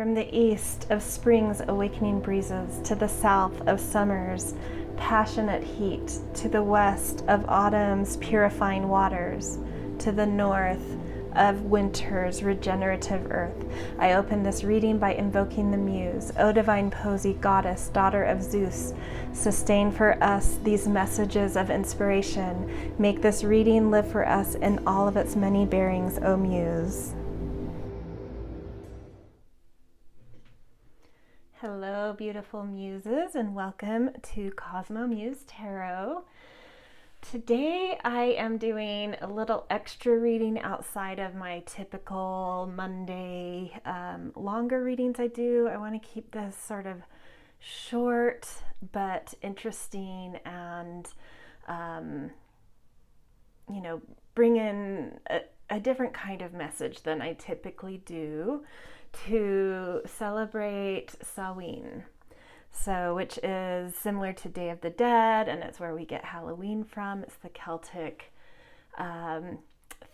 From the east of spring's awakening breezes, to the south of summer's passionate heat, to the west of autumn's purifying waters, to the north of winter's regenerative earth, I open this reading by invoking the Muse. O divine Posy, goddess, daughter of Zeus, sustain for us these messages of inspiration. Make this reading live for us in all of its many bearings, O Muse. Hello, beautiful muses, and welcome to Cosmo Muse Tarot. Today I am doing a little extra reading outside of my typical Monday longer readings I do. I want to keep this sort of short but interesting and, bring in a different kind of message than I typically do to celebrate Samhain. So, which is similar to Day of the Dead, and it's where we get Halloween from. It's the Celtic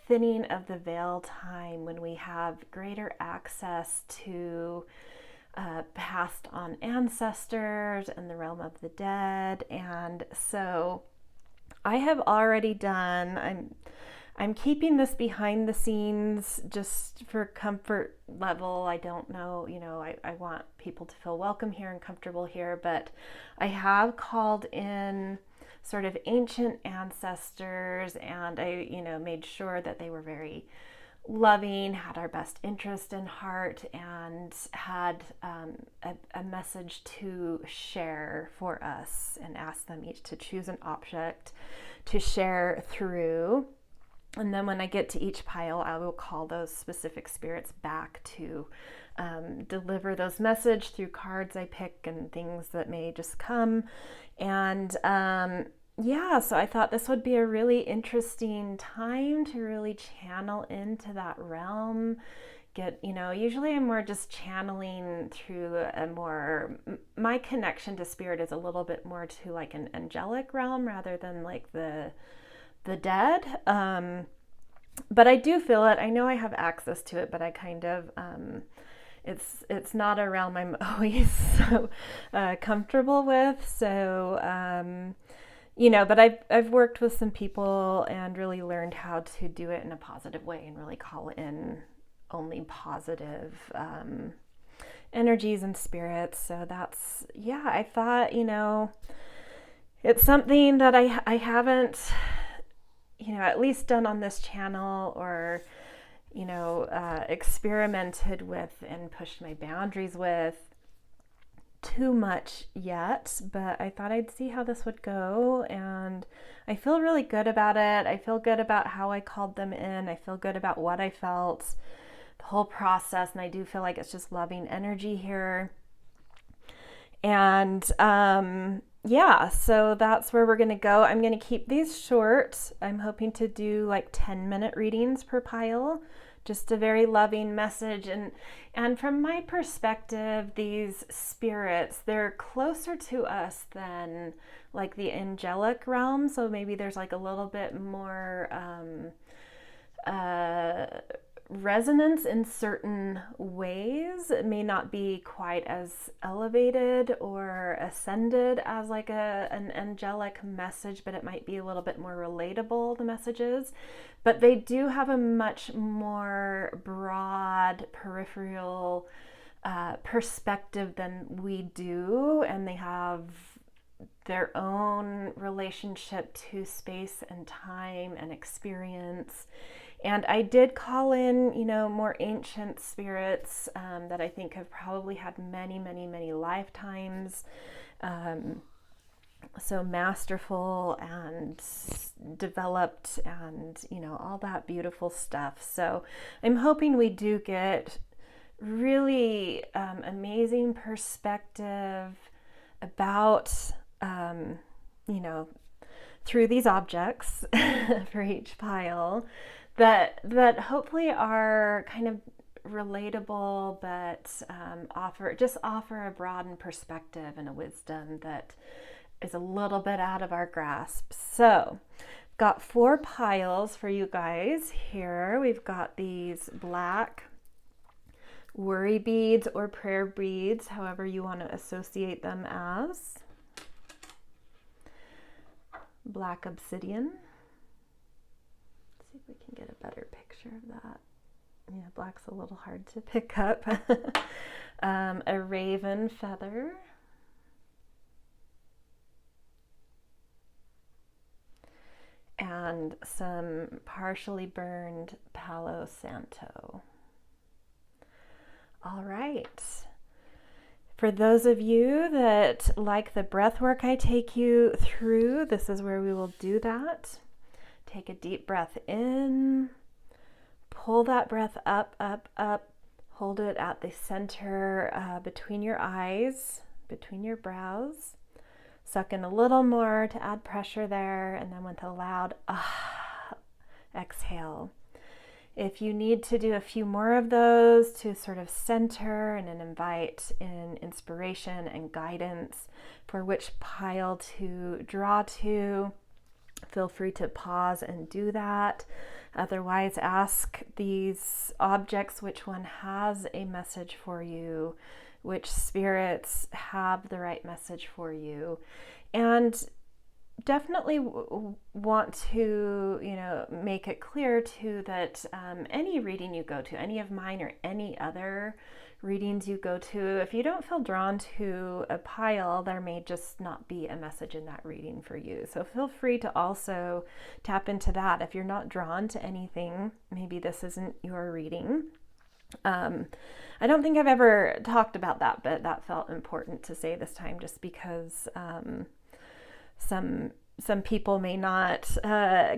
thinning of the veil time when we have greater access to passed on ancestors and the realm of the dead. And so I have already done, I'm keeping this behind the scenes just for comfort level. I don't know, I want people to feel welcome here and comfortable here, but I have called in sort of ancient ancestors, and I, made sure that they were very loving, had our best interest in heart, and had a message to share for us, and asked them each to choose an object to share through. And then when I get to each pile, I will call those specific spirits back to deliver those messages through cards I pick and things that may just come. And so I thought this would be a really interesting time to really channel into that realm. Usually I'm more just channeling through my connection to spirit is a little bit more to like an angelic realm rather than like the dead, but I do feel it. I know I have access to it, but I kind of it's not a realm I'm always so comfortable with. So but I've worked with some people and really learned how to do it in a positive way and really call in only positive energies and spirits. So that's I thought it's something that I haven't at least done on this channel or, experimented with and pushed my boundaries with too much yet, but I thought I'd see how this would go, and I feel really good about it. I feel good about how I called them in. I feel good about what I felt, the whole process, and I do feel like it's just loving energy here. And, so that's where we're going to go. I'm going to keep these short. I'm hoping to do like 10-minute readings per pile, just a very loving message. And from my perspective, these spirits, they're closer to us than like the angelic realm. So maybe there's like a little bit more resonance in certain ways. It may not be quite as elevated or ascended as like an angelic message, but it might be a little bit more relatable, the messages. But they do have a much more broad peripheral perspective than we do, and they have their own relationship to space and time and experience. And I did call in, more ancient spirits that I think have probably had many, many, many lifetimes. So masterful and developed and, all that beautiful stuff. So I'm hoping we do get really amazing perspective about, through these objects for each pile. That hopefully are kind of relatable, but offer a broadened perspective and a wisdom that is a little bit out of our grasp. So, got 4 piles for you guys here. We've got these black worry beads or prayer beads, however you want to associate them as. Black obsidian. Let's see if we can get a better picture of that. Yeah, black's a little hard to pick up. A raven feather. And some partially burned Palo Santo. All right. For those of you that like the breath work I take you through, this is where we will do that. Take a deep breath in, pull that breath up, up, up, hold it at the center between your eyes, between your brows. Suck in a little more to add pressure there, and then with a loud exhale. If you need to do a few more of those to sort of center and then invite in inspiration and guidance for which pile to draw to, feel free to pause and do that. Otherwise, ask these objects which one has a message for you, which spirits have the right message for you. And definitely want to, make it clear too that any reading you go to, any of mine or any other readings you go to, if you don't feel drawn to a pile, there may just not be a message in that reading for you. So feel free to also tap into that. If you're not drawn to anything, maybe this isn't your reading. I don't think I've ever talked about that, but that felt important to say this time just because some people may not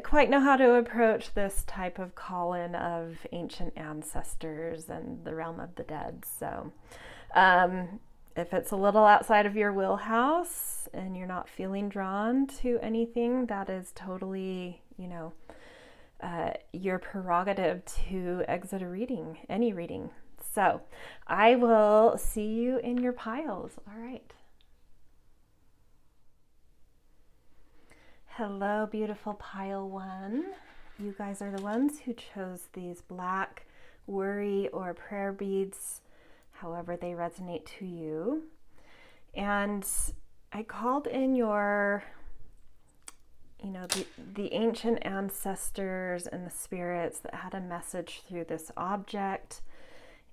quite know how to approach this type of call-in of ancient ancestors and the realm of the dead. So if it's a little outside of your wheelhouse and you're not feeling drawn to anything, that is totally, your prerogative to exit a reading, any reading. So I will see you in your piles. All right. Hello, beautiful pile one. You guys are the ones who chose these black worry or prayer beads, however they resonate to you. And I called in your, the ancient ancestors and the spirits that had a message through this object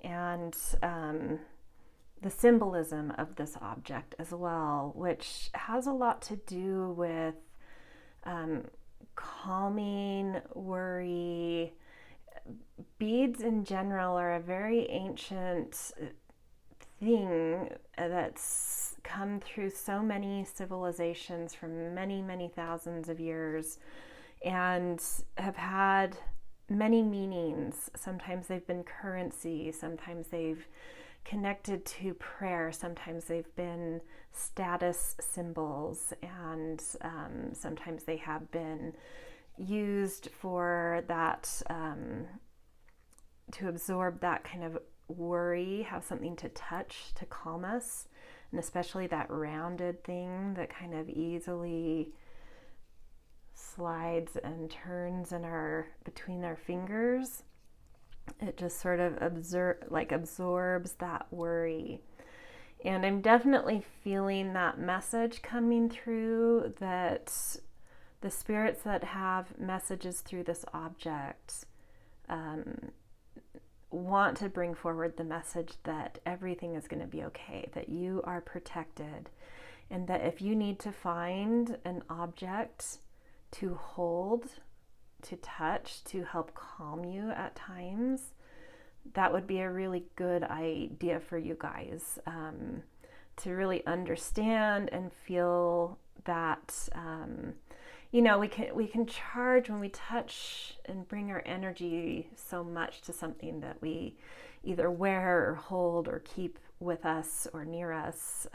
and the symbolism of this object as well, which has a lot to do with calming, worry. Beads in general are a very ancient thing that's come through so many civilizations for many, many thousands of years and have had many meanings. Sometimes they've been currency, sometimes they've connected to prayer, sometimes they've been status symbols, and sometimes they have been used for that, to absorb that kind of worry, have something to touch to calm us, and especially that rounded thing that kind of easily slides and turns in between our fingers. It just sort of absorbs that worry. And I'm definitely feeling that message coming through, that the spirits that have messages through this object want to bring forward the message that everything is going to be okay, that you are protected, and that if you need to find an object to hold, to touch, to help calm you at times, that would be a really good idea for you guys, to really understand and feel that, we can charge when we touch and bring our energy so much to something that we either wear or hold or keep with us or near us.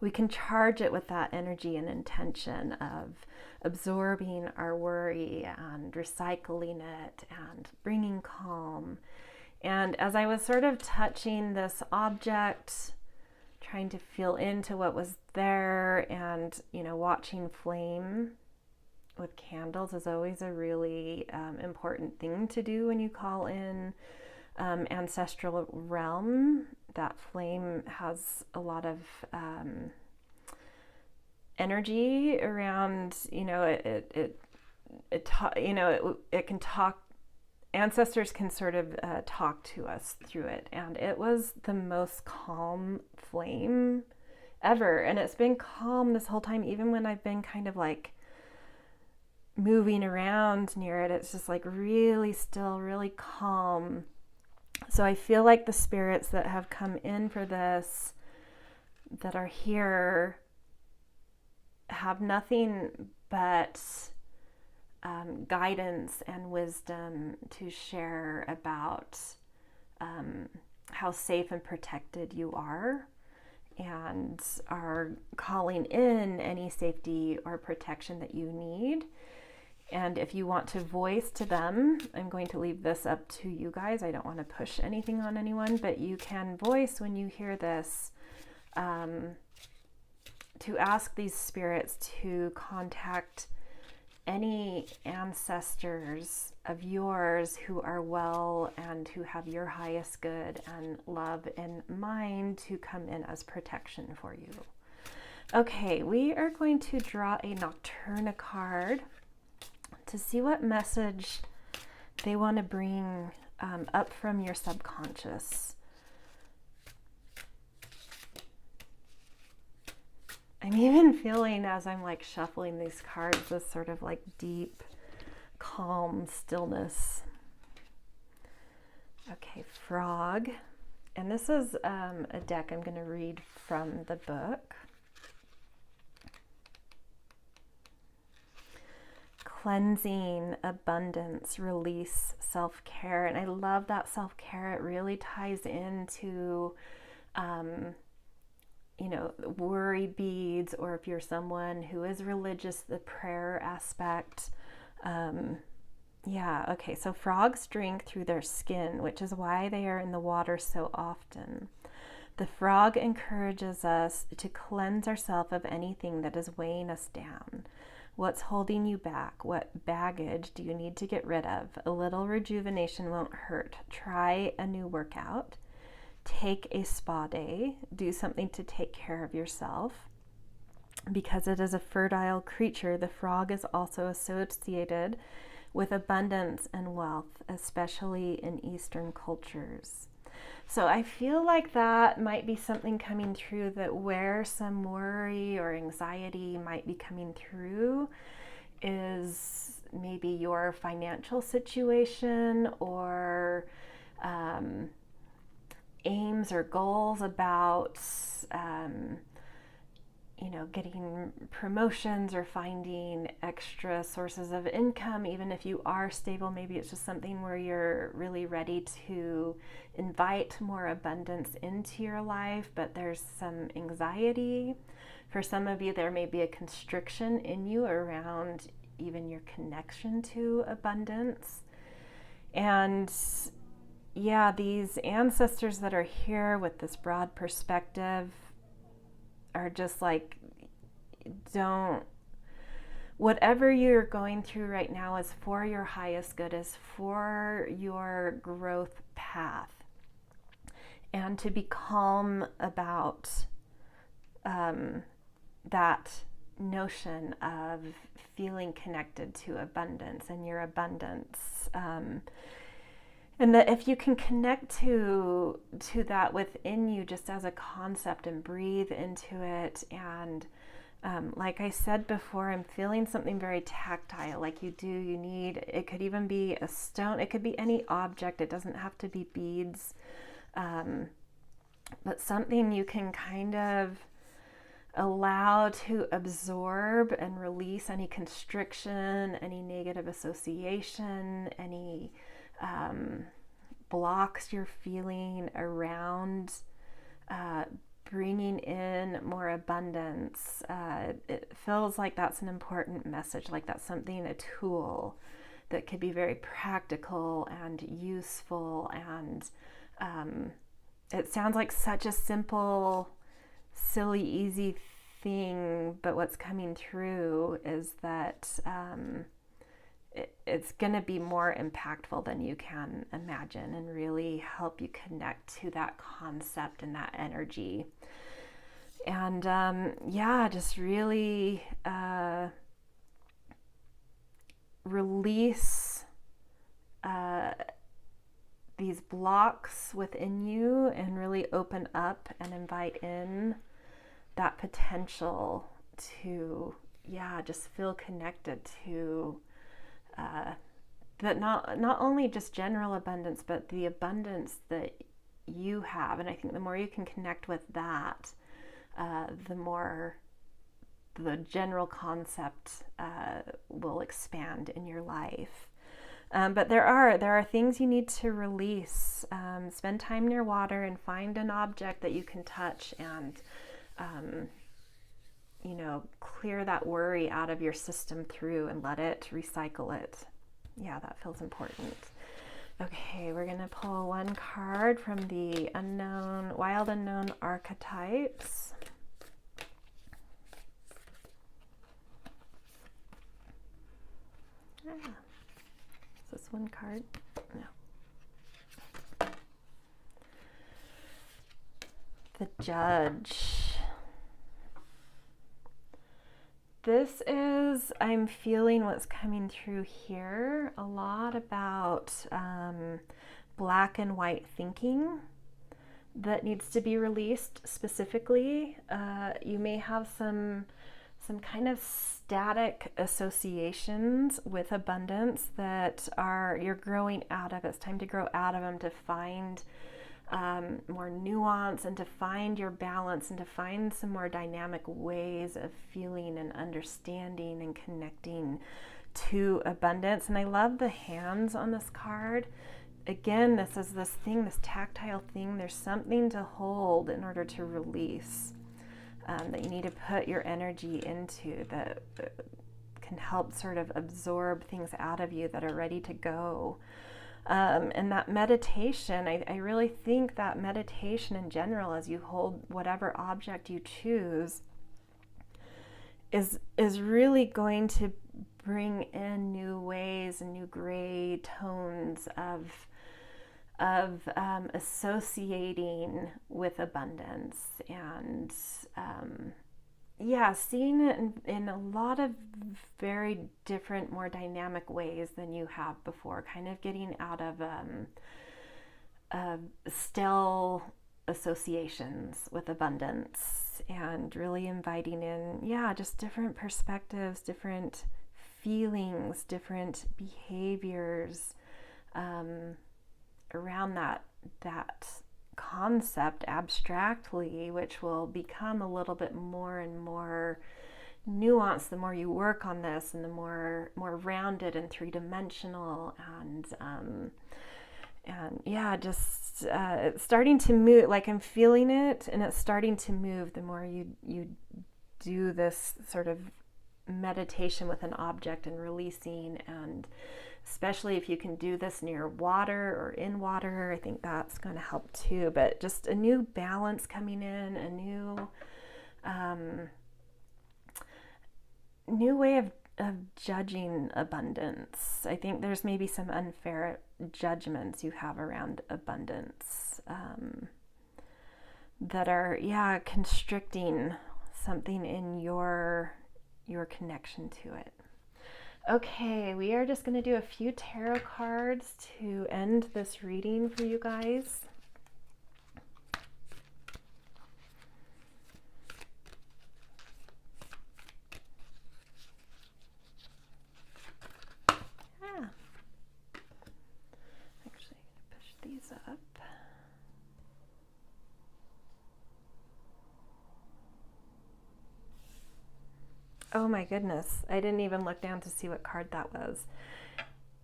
We can charge it with that energy and intention of absorbing our worry and recycling it and bringing calm. And as I was sort of touching this object, trying to feel into what was there, and watching flame with candles is always a really important thing to do when you call in ancestral realm. That flame has a lot of energy around, it can talk. Ancestors can sort of talk to us through it, and it was the most calm flame ever. And it's been calm this whole time, even when I've been kind of like moving around near it. It's just like really still, really calm. So I feel like the spirits that have come in for this, that are here, have nothing but guidance and wisdom to share about how safe and protected you are, and are calling in any safety or protection that you need. And if you want to voice to them, I'm going to leave this up to you guys. I don't want to push anything on anyone, but you can voice when you hear this, to ask these spirits to contact any ancestors of yours who are well and who have your highest good and love in mind, to come in as protection for you. Okay, we are going to draw a Nocturna card to see what message they want to bring up from your subconscious. I'm even feeling, as I'm like shuffling these cards, this sort of like deep, calm stillness. Okay, frog. And this is a deck I'm going to read from the book. Cleansing, abundance, release, self-care. And I love that self-care. It really ties into worry beads, or if you're someone who is religious, the prayer aspect. Okay, so frogs drink through their skin, which is why they are in the water so often. The frog encourages us to cleanse ourselves of anything that is weighing us down. What's holding you back? What baggage do you need to get rid of? A little rejuvenation won't hurt. Try a new workout. Take a spa day, do something to take care of yourself. Because it is a fertile creature, the frog is also associated with abundance and wealth, especially in Eastern cultures. So I feel like that might be something coming through, that where some worry or anxiety might be coming through is maybe your financial situation, or aims or goals about getting promotions or finding extra sources of income. Even if you are stable, maybe it's just something where you're really ready to invite more abundance into your life, but there's some anxiety. For some of you, there may be a constriction in you around even your connection to abundance. And yeah, these ancestors that are here with this broad perspective are just like, whatever you're going through right now is for your highest good, is for your growth path. And to be calm about that notion of feeling connected to abundance and your abundance. And that if you can connect to that within you just as a concept and breathe into it. And like I said before, I'm feeling something very tactile, like you need, it could even be a stone, it could be any object, it doesn't have to be beads, but something you can kind of allow to absorb and release any constriction, any negative association, any blocks you're feeling around bringing in more abundance. It feels like that's an important message, like that's something, a tool that could be very practical and useful. And it sounds like such a simple, silly, easy thing, but what's coming through is that it's going to be more impactful than you can imagine, and really help you connect to that concept and that energy. And just really release these blocks within you, and really open up and invite in that potential to just feel connected to that not only just general abundance, but the abundance that you have. And I think the more you can connect with that, the more the general concept will expand in your life. But there are things you need to release. Spend time near water and find an object that you can touch, and clear that worry out of your system through, and let it recycle it. Yeah, that feels important. Okay, we're gonna pull one card from the wild unknown archetypes. Is this one card? No. The Judge. This is, I'm feeling what's coming through here, a lot about black and white thinking that needs to be released specifically. You may have some kind of static associations with abundance that you're growing out of. It's time to grow out of them, to find more nuance, and to find your balance, and to find some more dynamic ways of feeling and understanding and connecting to abundance. And I love the hands on this card. Again, this is this tactile thing. There's something to hold in order to release, that you need to put your energy into, that can help sort of absorb things out of you that are ready to go. And that meditation, I really think that meditation in general, as you hold whatever object you choose, is really going to bring in new ways and new gray tones of associating with abundance, and seeing it in a lot of very different, more dynamic ways than you have before, kind of getting out of stale associations with abundance, and really inviting in, just different perspectives, different feelings, different behaviors around that concept abstractly, which will become a little bit more and more nuanced the more you work on this, and the more rounded and three-dimensional, and it's starting to move. Like, I'm feeling it, and it's starting to move the more you do this sort of meditation with an object and releasing. And especially if you can do this near water or in water, I think that's going to help too. But just a new balance coming in, a new way of judging abundance. I think there's maybe some unfair judgments you have around abundance that are constricting something in your connection to it. Okay, we are just going to do a few tarot cards to end this reading for you guys. Actually, I'm going to push these up. Oh my goodness, I didn't even look down to see what card that was.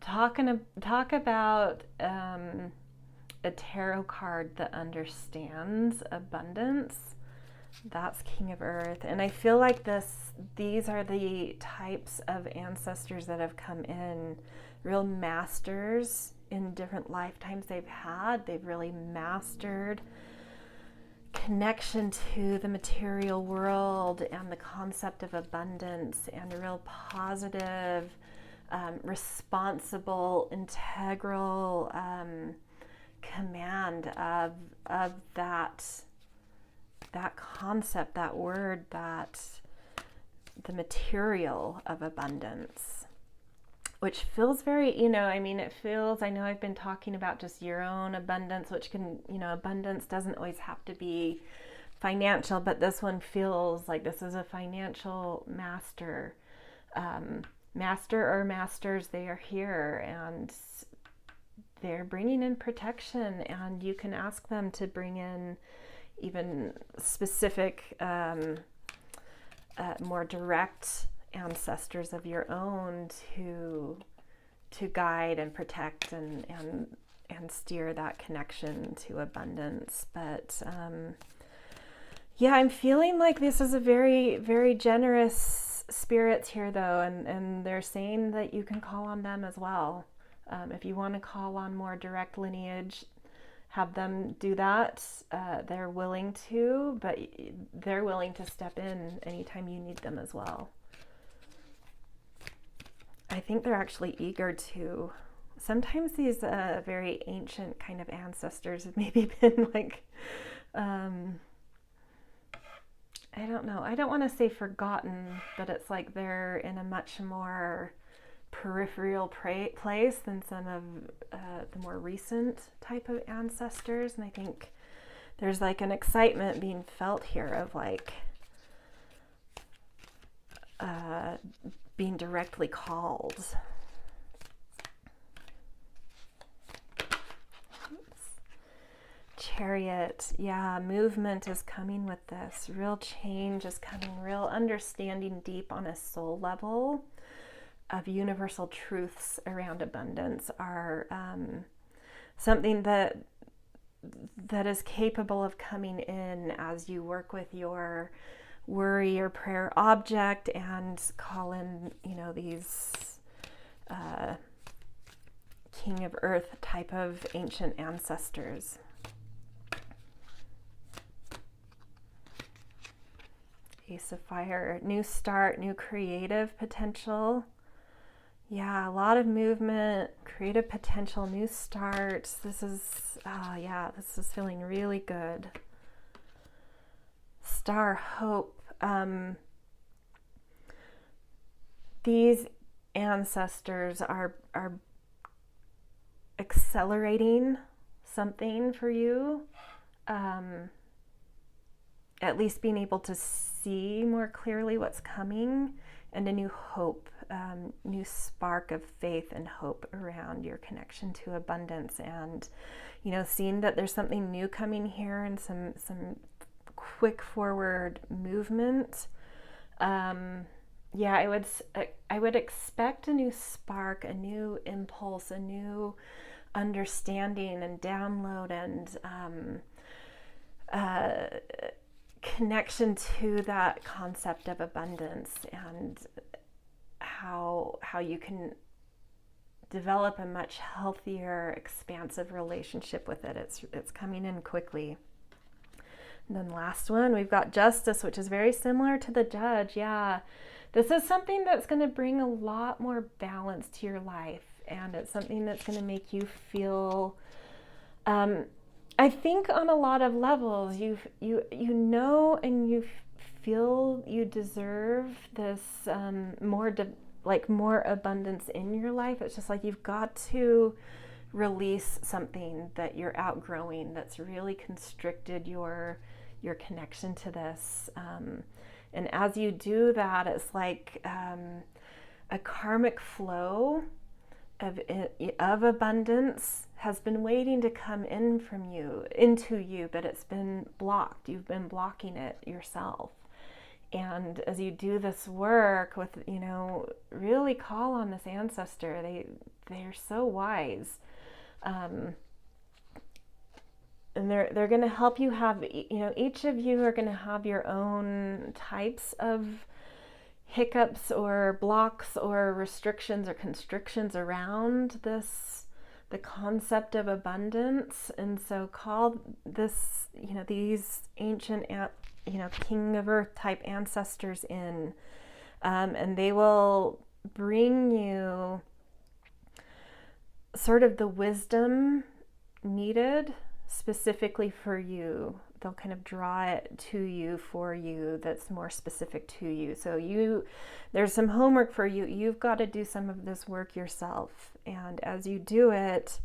Talk about a tarot card that understands abundance. That's King of Earth. And I feel like these are the types of ancestors that have come in, real masters in different lifetimes they've had. They've really mastered connection to the material world and the concept of abundance, and a real positive responsible, integral command of that concept, that word, that the material of abundance, which feels very, it feels, I know I've been talking about just your own abundance, which can, abundance doesn't always have to be financial, but this one feels like this is a financial master. Master or masters, they are here and they're bringing in protection, and you can ask them to bring in even specific, more direct ancestors of your own to guide and protect and steer that connection to abundance. But I'm feeling like this is a very, very generous spirits here, though, and they're saying that you can call on them as well. If you want to call on more direct lineage, have them do that. They're willing to, but they're willing to step in anytime you need them as well. I think they're actually eager to. Sometimes these very ancient kind of ancestors have maybe been like, I don't know. I don't want to say forgotten, but it's like they're in a much more peripheral place than some of the more recent type of ancestors. And I think there's like an excitement being felt here of like being directly called. Chariot, movement is coming with this. Real change is coming, real understanding deep on a soul level of universal truths around abundance are something that is capable of coming in as you work with your worry or prayer object and call in, these King of Earth type of ancient ancestors. Ace of Fire, new start, new creative potential. Yeah, a lot of movement, creative potential, new starts. This is feeling really good. Star, hope. These ancestors are accelerating something for you. At least being able to see more clearly what's coming, and a new hope, new spark of faith and hope around your connection to abundance, and seeing that there's something new coming here and some quick forward movement. I would expect a new spark, a new impulse, a new understanding and download and connection to that concept of abundance, and how you can develop a much healthier, expansive relationship with it. It's coming in quickly. And then last one, we've got Justice, which is very similar to the Judge. Yeah, this is something that's going to bring a lot more balance to your life, and it's something that's going to make you feel I think on a lot of levels, you know and you feel you deserve this more abundance in your life. It's just like you've got to release something that you're outgrowing that's really constricted your connection to this. And as you do that, it's like a karmic flow of abundance has been waiting to come into you, but it's been blocked. You've been blocking it yourself. And as you do this work with, really call on this ancestor. They're so wise. And they're going to help you have, each of you are going to have your own types of hiccups or blocks or restrictions or constrictions around the concept of abundance. And so call this, these ancient, King of Earth type ancestors in, and they will bring you sort of the wisdom needed specifically for you. They'll kind of draw it to you for you that's more specific to you. So there's some homework for you. You've got to do some of this work yourself. And as you do it,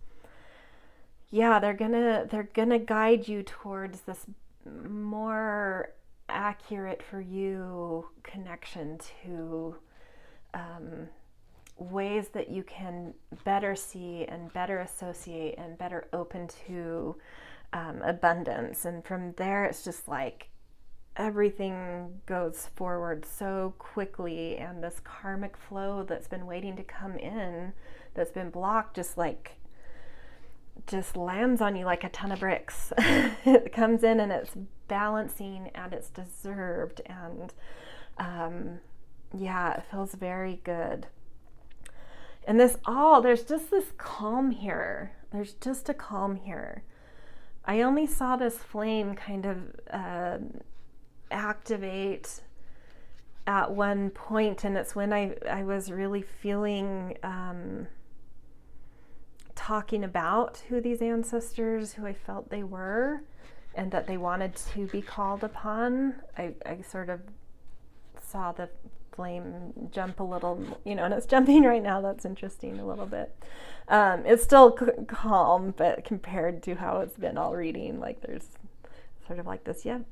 yeah, they're gonna guide you towards this more accurate for you connection to ways that you can better see and better associate and better open to abundance. And from there, it's just like everything goes forward so quickly, and this karmic flow that's been waiting to come in, that's been blocked, just lands on you like a ton of bricks. It comes in and it's balancing and it's deserved, and yeah, it feels very good. And there's just this calm here. There's just a calm here. I only saw this flame kind of activate at one point, and it's when I was really feeling talking about who these ancestors, who I felt they were, and that they wanted to be called upon. I sort of saw the flame jump a little, and it's jumping right now. That's interesting a little bit. It's still calm, but compared to how it's been all reading, like there's sort of like this, yep.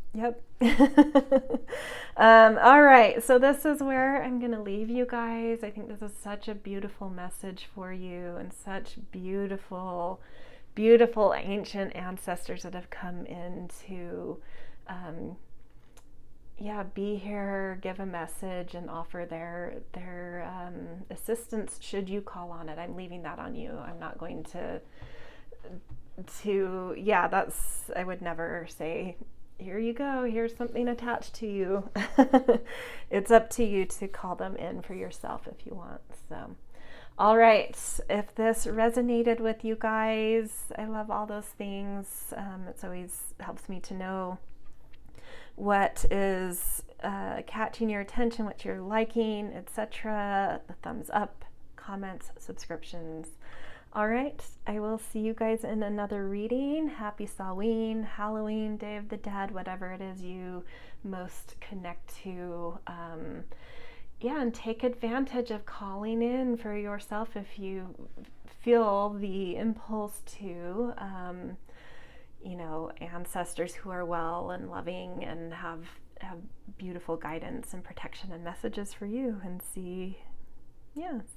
All right, so this is where I'm going to leave you guys. I think this is such a beautiful message for you, and such beautiful, beautiful ancient ancestors that have come in to be here, give a message, and offer their assistance should you call on it. I'm leaving that on you. I'm not going to I would never say, here you go, here's something attached to you. It's up to you to call them in for yourself if you want. So, all right, if this resonated with you guys, I love all those things. It's always helps me to know what is catching your attention, what you're liking, etc. The thumbs up, comments, subscriptions. All right, I will see you guys in another reading. Happy Samhain, Halloween, Day of the Dead, whatever it is you most connect to. And take advantage of calling in for yourself if you feel the impulse to. Ancestors who are well and loving and have beautiful guidance and protection and messages for you, and see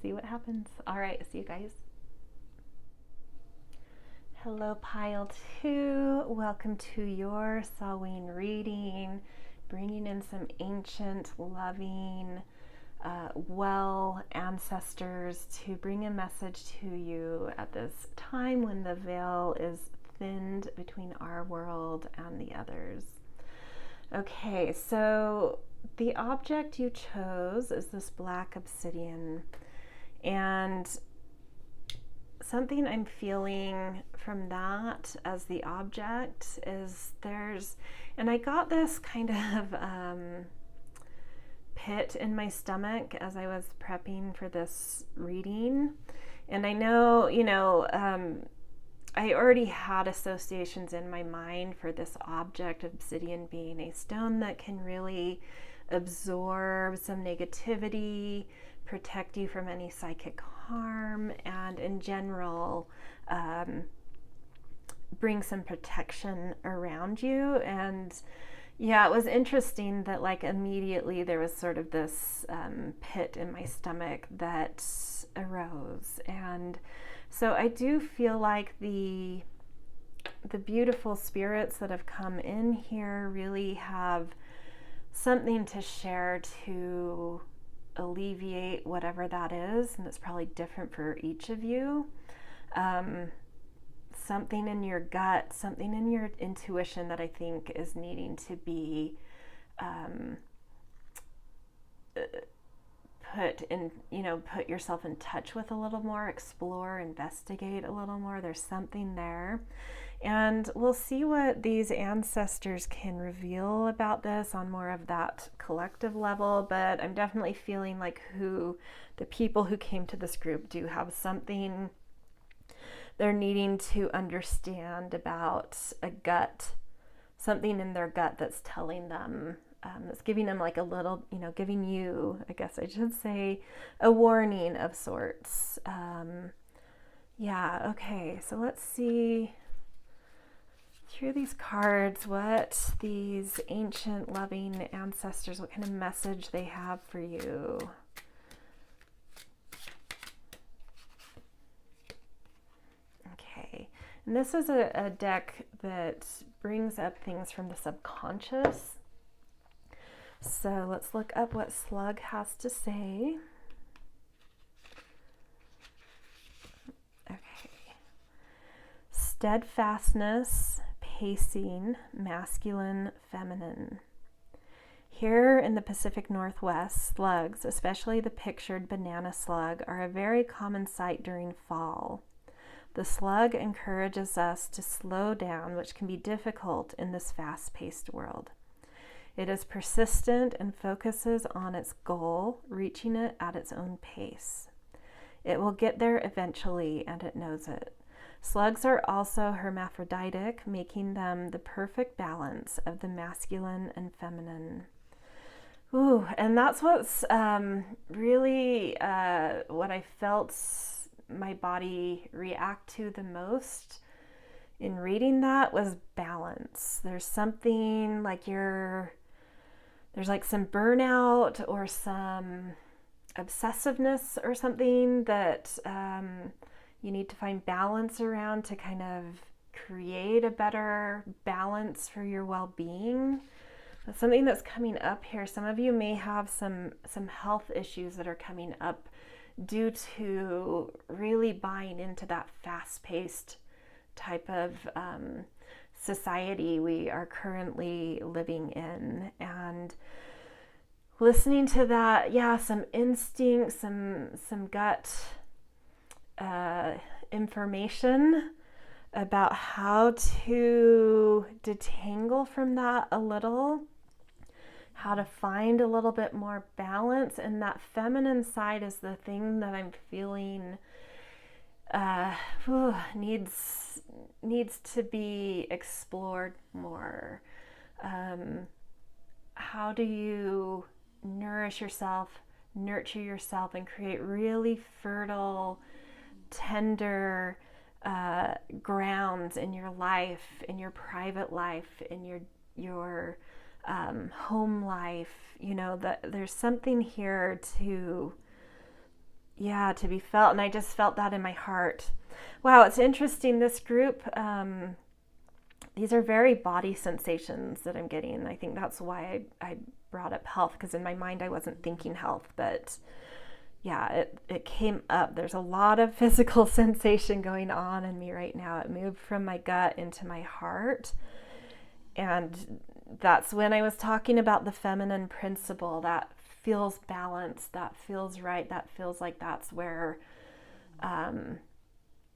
what happens. All right, see you guys. Hello, Pile 2. Welcome to your Samhain reading, bringing in some ancient, loving, well ancestors to bring a message to you at this time when the veil is thinned between our world and the others. Okay, so the object you chose is this black obsidian, and something I'm feeling from that as the object is and I got this kind of pit in my stomach as I was prepping for this reading, and I know, I already had associations in my mind for this object, obsidian being a stone that can really absorb some negativity, protect you from any psychic harm, and in general bring some protection around you. And it was interesting that immediately there was sort of this pit in my stomach that arose. And so I do feel like the beautiful spirits that have come in here really have something to share to alleviate whatever that is, and it's probably different for each of you. Something in your gut, something in your intuition that I think is needing to be put yourself in touch with a little more, explore, investigate a little more. There's something there. And we'll see what these ancestors can reveal about this on more of that collective level. But I'm definitely feeling like the people who came to this group do have something they're needing to understand about a gut, something in their gut that's telling them, that's giving them like a little, giving you, I guess I should say, a warning of sorts. Okay, so let's see through these cards what these ancient loving ancestors, what kind of message they have for you. Okay, and this is a deck that brings up things from the subconscious. So let's look up what Slug has to say. Okay. Steadfastness, pacing, masculine, feminine. Here in the Pacific Northwest, slugs, especially the pictured banana slug, are a very common sight during fall. The slug encourages us to slow down, which can be difficult in this fast-paced world. It is persistent and focuses on its goal, reaching it at its own pace. It will get there eventually, and it knows it. Slugs are also hermaphroditic, making them the perfect balance of the masculine and feminine. Ooh, and that's what's really what I felt my body react to the most in reading that was balance. There's something like there's like some burnout or some obsessiveness or something that you need to find balance around to kind of create a better balance for your well-being. That's something that's coming up here. Some of you may have some health issues that are coming up due to really buying into that fast-paced type of society we are currently living in, and listening to that, some instinct, some gut information about how to detangle from that a little, how to find a little bit more balance. And that feminine side is the thing that I'm feeling needs to be explored more. How do you nourish yourself, nurture yourself, and create really fertile, tender grounds in your life, in your private life, in your home life? That there's something here to be felt, and I just felt that in my heart. Wow, it's interesting. This group, these are very body sensations that I'm getting. I think that's why I brought up health, because in my mind I wasn't thinking health, but it came up. There's a lot of physical sensation going on in me right now. It moved from my gut into my heart, and that's when I was talking about the feminine principle. That feels balanced, that feels right, that feels like that's where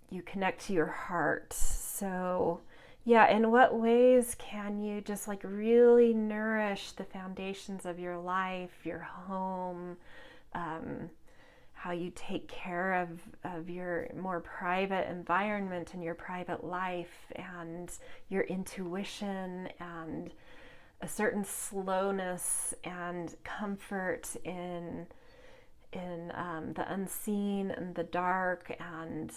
you connect to your heart. So in what ways can you just like really nourish the foundations of your life, your home, how you take care of your more private environment and your private life, and your intuition, and a certain slowness and comfort in the unseen and the dark, and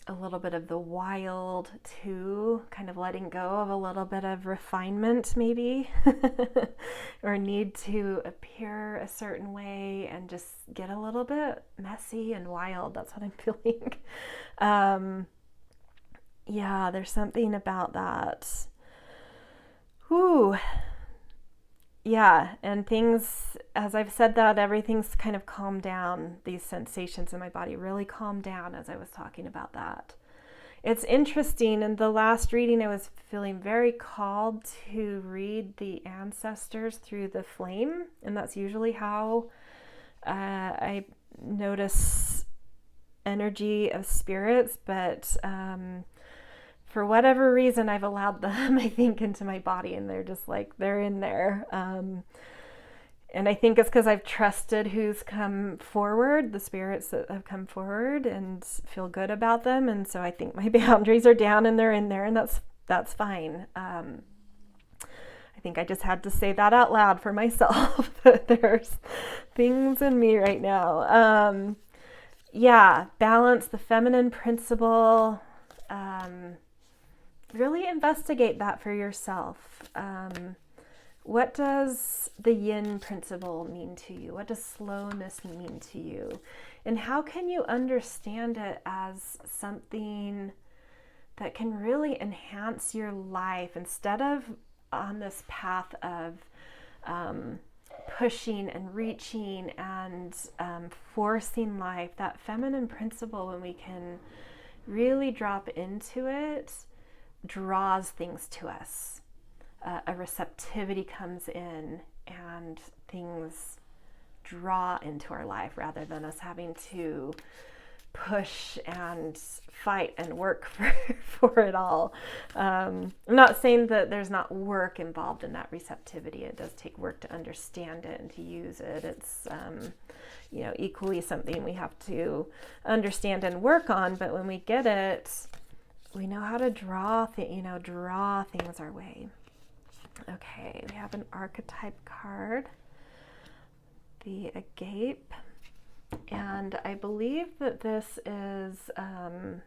a little bit of the wild too, kind of letting go of a little bit of refinement maybe, or need to appear a certain way and just get a little bit messy and wild. That's what I'm feeling. There's something about that. Whew. Yeah, and things, as I've said that, everything's kind of calmed down. These sensations in my body really calmed down as I was talking about that. it's interesting. In the last reading, I was feeling very called to read the ancestors through the flame, and that's usually how I notice energy of spirits, but for whatever reason, I've allowed them, I think, into my body, and they're just like, they're in there. And I think it's because I've trusted who's come forward, the spirits that have come forward, and feel good about them. And so I think my boundaries are down and they're in there, and that's fine. I think I just had to say that out loud for myself, that there's things in me right now. Balance the feminine principle. Really investigate that for yourself. What does the yin principle mean to you? What does slowness mean to you? And how can you understand it as something that can really enhance your life instead of on this path of pushing and reaching and forcing life? That feminine principle, when we can really drop into it, draws things to us. A receptivity comes in and things draw into our life rather than us having to push and fight and work for it all. I'm not saying that there's not work involved in that receptivity. It does take work to understand it and to use it. It's equally something we have to understand and work on, but when we get it, we know how to draw things our way. Okay, we have an archetype card, the agape, and I believe that this is I'm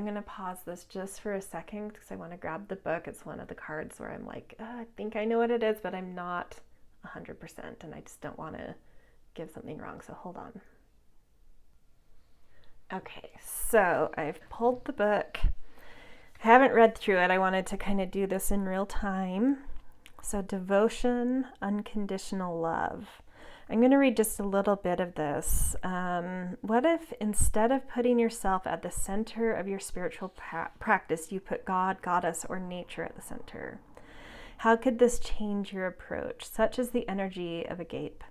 going to pause this just for a second because I want to grab the book. It's one of the cards where I'm like, I think I know what it is, but I'm not 100%, and I just don't want to give something wrong, so hold on. Okay, so I've pulled the book. I haven't read through it. I wanted to kind of do this in real time. So devotion, unconditional love. I'm going to read just a little bit of this. What if instead of putting yourself at the center of your spiritual practice, you put God, goddess, or nature at the center? How could this change your approach? Such is the energy of agape.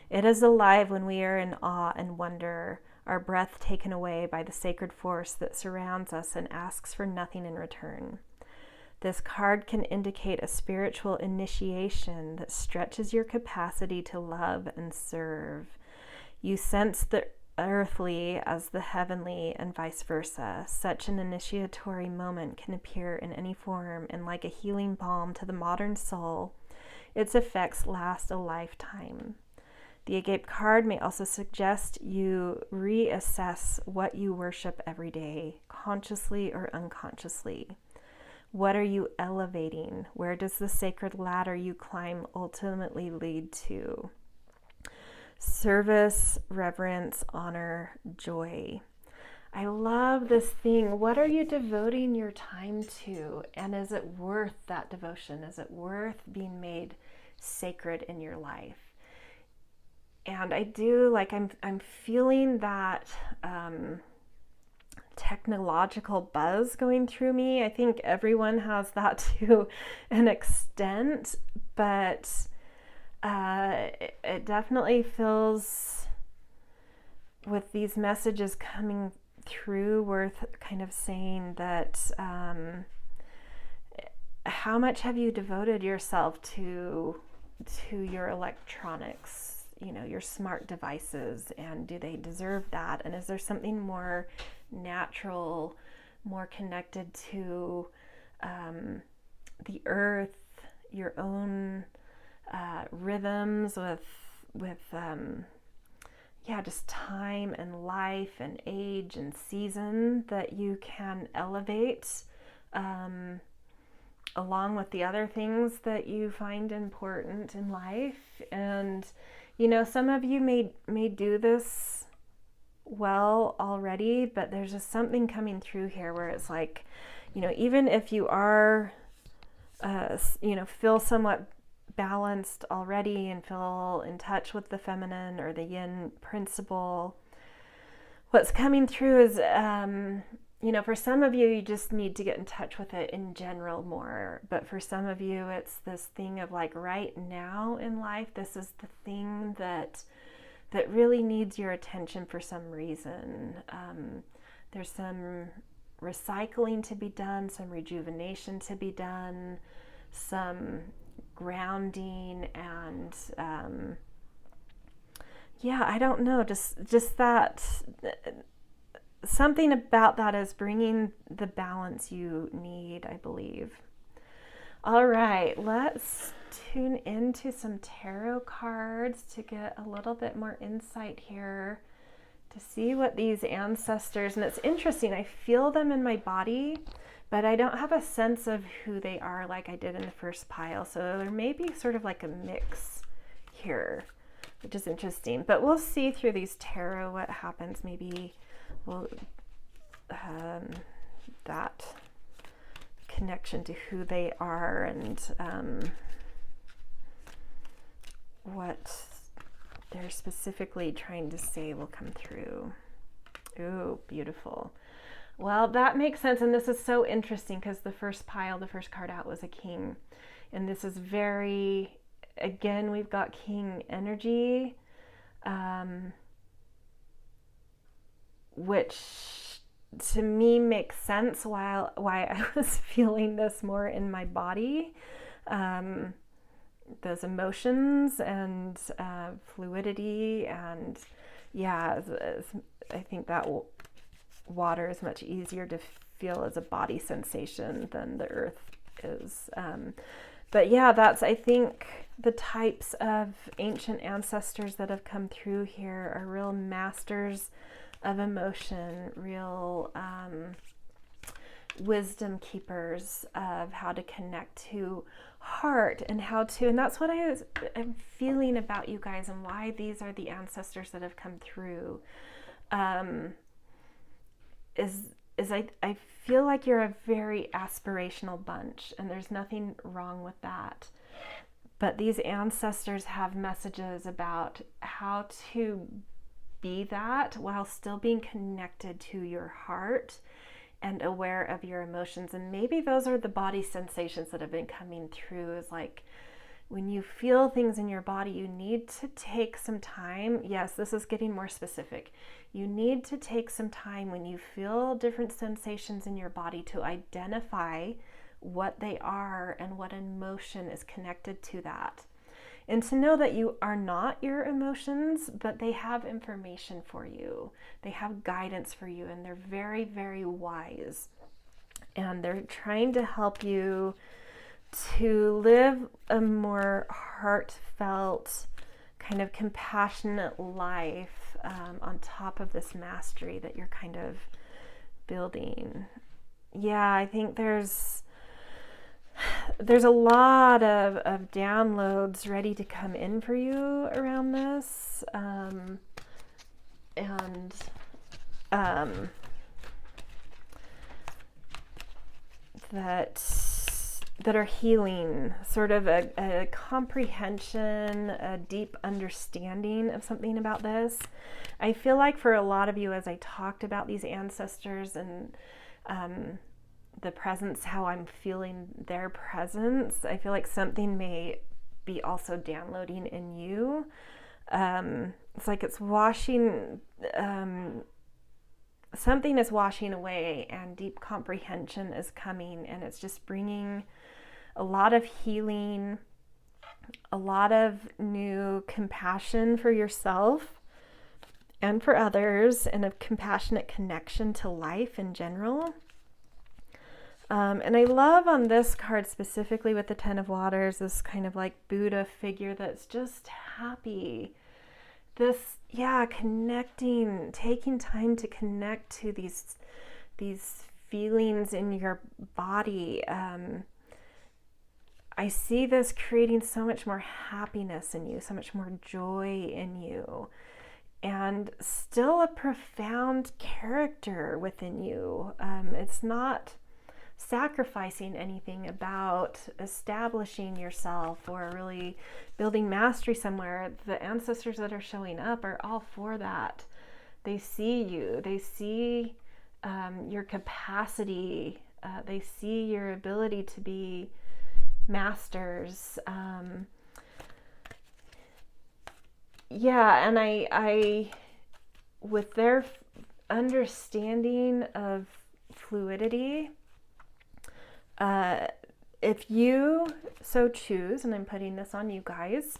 It is alive when we are in awe and wonder, our breath taken away by the sacred force that surrounds us and asks for nothing in return. This card can indicate a spiritual initiation that stretches your capacity to love and serve. You sense the earthly as the heavenly and vice versa. Such an initiatory moment can appear in any form, and like a healing balm to the modern soul, its effects last a lifetime. The agape card may also suggest you reassess what you worship every day, consciously or unconsciously. What are you elevating? Where does the sacred ladder you climb ultimately lead to? Service, reverence, honor, joy. I love this thing. What are you devoting your time to? And is it worth that devotion? Is it worth being made sacred in your life? And I do, I'm feeling that technological buzz going through me. I think everyone has that to an extent, but it definitely feels, with these messages coming through, worth kind of saying that how much have you devoted yourself to your electronics, your smart devices, and do they deserve that? And is there something more natural, more connected to the earth, your own rhythms with just time and life and age and season that you can elevate along with the other things that you find important in life? And some of you may do this well already, but there's just something coming through here where it's like, even if you are feel somewhat balanced already and feel in touch with the feminine or the yin principle, what's coming through is, for some of you, you just need to get in touch with it in general more. But for some of you, it's this thing of like right now in life, this is the thing that really needs your attention for some reason. There's some recycling to be done, some rejuvenation to be done, some grounding, and I don't know, just that something about that is bringing the balance you need, I believe. All right, let's tune into some tarot cards to get a little bit more insight here, to see what these ancestors, and it's interesting, I feel them in my body, but I don't have a sense of who they are like I did in the first pile. So there may be sort of like a mix here, which is interesting. But we'll see through these tarot what happens. Maybe we'll that connection to who they are and what they're specifically trying to say will come through. Ooh, beautiful. Well, that makes sense. And this is so interesting because the first card out was a king. And this is very, again, we've got king energy, which to me makes sense why I was feeling this more in my body. Those emotions and fluidity, and I think that water is much easier to feel as a body sensation than the earth is. But that's, I think, the types of ancient ancestors that have come through here are real masters of emotion, real wisdom keepers of how to connect to heart and and that's what I'm feeling about you guys and why these are the ancestors that have come through. I feel like you're a very aspirational bunch, and there's nothing wrong with that. But these ancestors have messages about how to be that while still being connected to your heart and aware of your emotions. And maybe those are the body sensations that have been coming through, is like when you feel things in your body, you need to take some time. Yes, this is getting more specific. You need to take some time when you feel different sensations in your body to identify what they are and what emotion is connected to that. And to know that you are not your emotions, but they have information for you. They have guidance for you, and they're very, very wise. And they're trying to help you to live a more heartfelt, kind of compassionate life on top of this mastery that you're kind of building. Yeah, I think there's a lot of downloads ready to come in for you around this, that are healing, sort of a comprehension, a deep understanding of something about this. I feel like for a lot of you, as I talked about these ancestors and the presence, how I'm feeling their presence, I feel like something may be also downloading in you. It's like it's washing, something is washing away, and deep comprehension is coming, and it's just bringing a lot of healing, a lot of new compassion for yourself and for others, and a compassionate connection to life in general. And I love on this card specifically with the Ten of Waters, this kind of like Buddha figure that's just happy. This, connecting, taking time to connect to these feelings in your body. I see this creating so much more happiness in you, so much more joy in you, and still a profound character within you. It's not sacrificing anything about establishing yourself or really building mastery somewhere. The ancestors that are showing up are all for that. They see you. They see your capacity. They see your ability to be masters. Yeah, and I with their understanding of fluidity, if you so choose, and I'm putting this on you guys,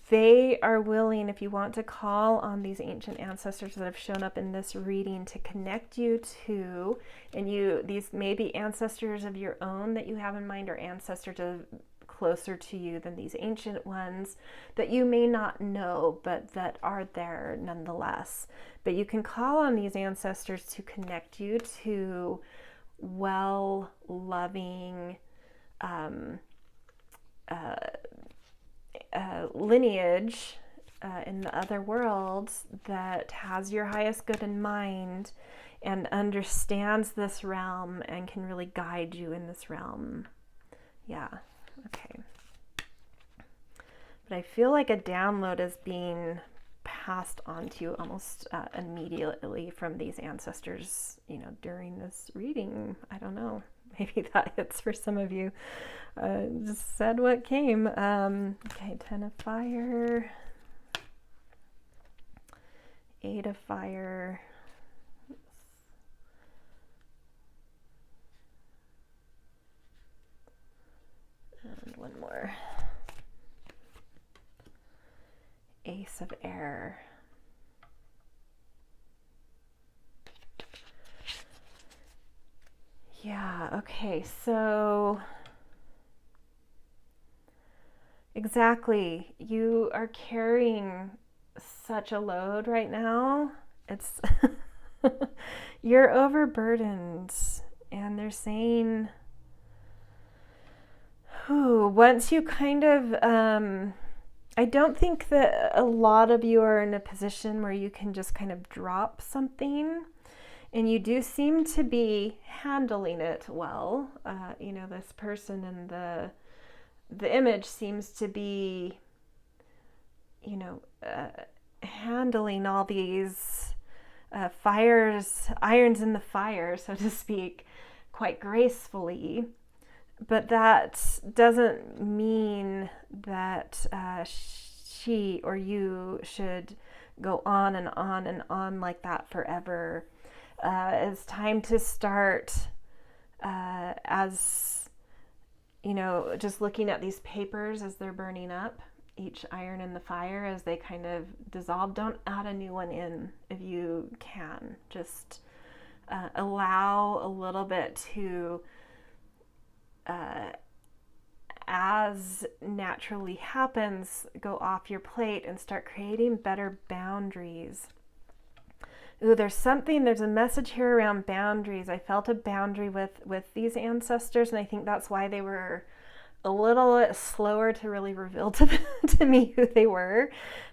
they are willing, if you want to call on these ancient ancestors that have shown up in this reading, to connect you to, and these may be ancestors of your own that you have in mind, or ancestors closer to you than these ancient ones that you may not know, but that are there nonetheless. But you can call on these ancestors to connect you to well-loving lineage in the other worlds that has your highest good in mind and understands this realm and can really guide you in this realm. Yeah, okay. But I feel like a download is being passed on to you almost immediately from these ancestors, during this reading. I don't know. Maybe that hits for some of you. Just said what came. Okay, 10 of fire, 8 of fire, and one more. Ace of air. Yeah, okay, so exactly, you are carrying such a load right now. It's you're overburdened, and they're saying, once you kind of I don't think that a lot of you are in a position where you can just kind of drop something, and you do seem to be handling it well. This person in the image seems to be, handling all these irons in the fire, so to speak, quite gracefully. But that doesn't mean that she or you should go on and on and on like that forever. It's time to start, as just looking at these papers as they're burning up, each iron in the fire as they kind of dissolve. Don't add a new one in if you can. Just allow a little bit to, as naturally happens, go off your plate and start creating better boundaries. There's a message here around boundaries. I felt a boundary with these ancestors, and I think that's why they were a little slower to really reveal to me who they were.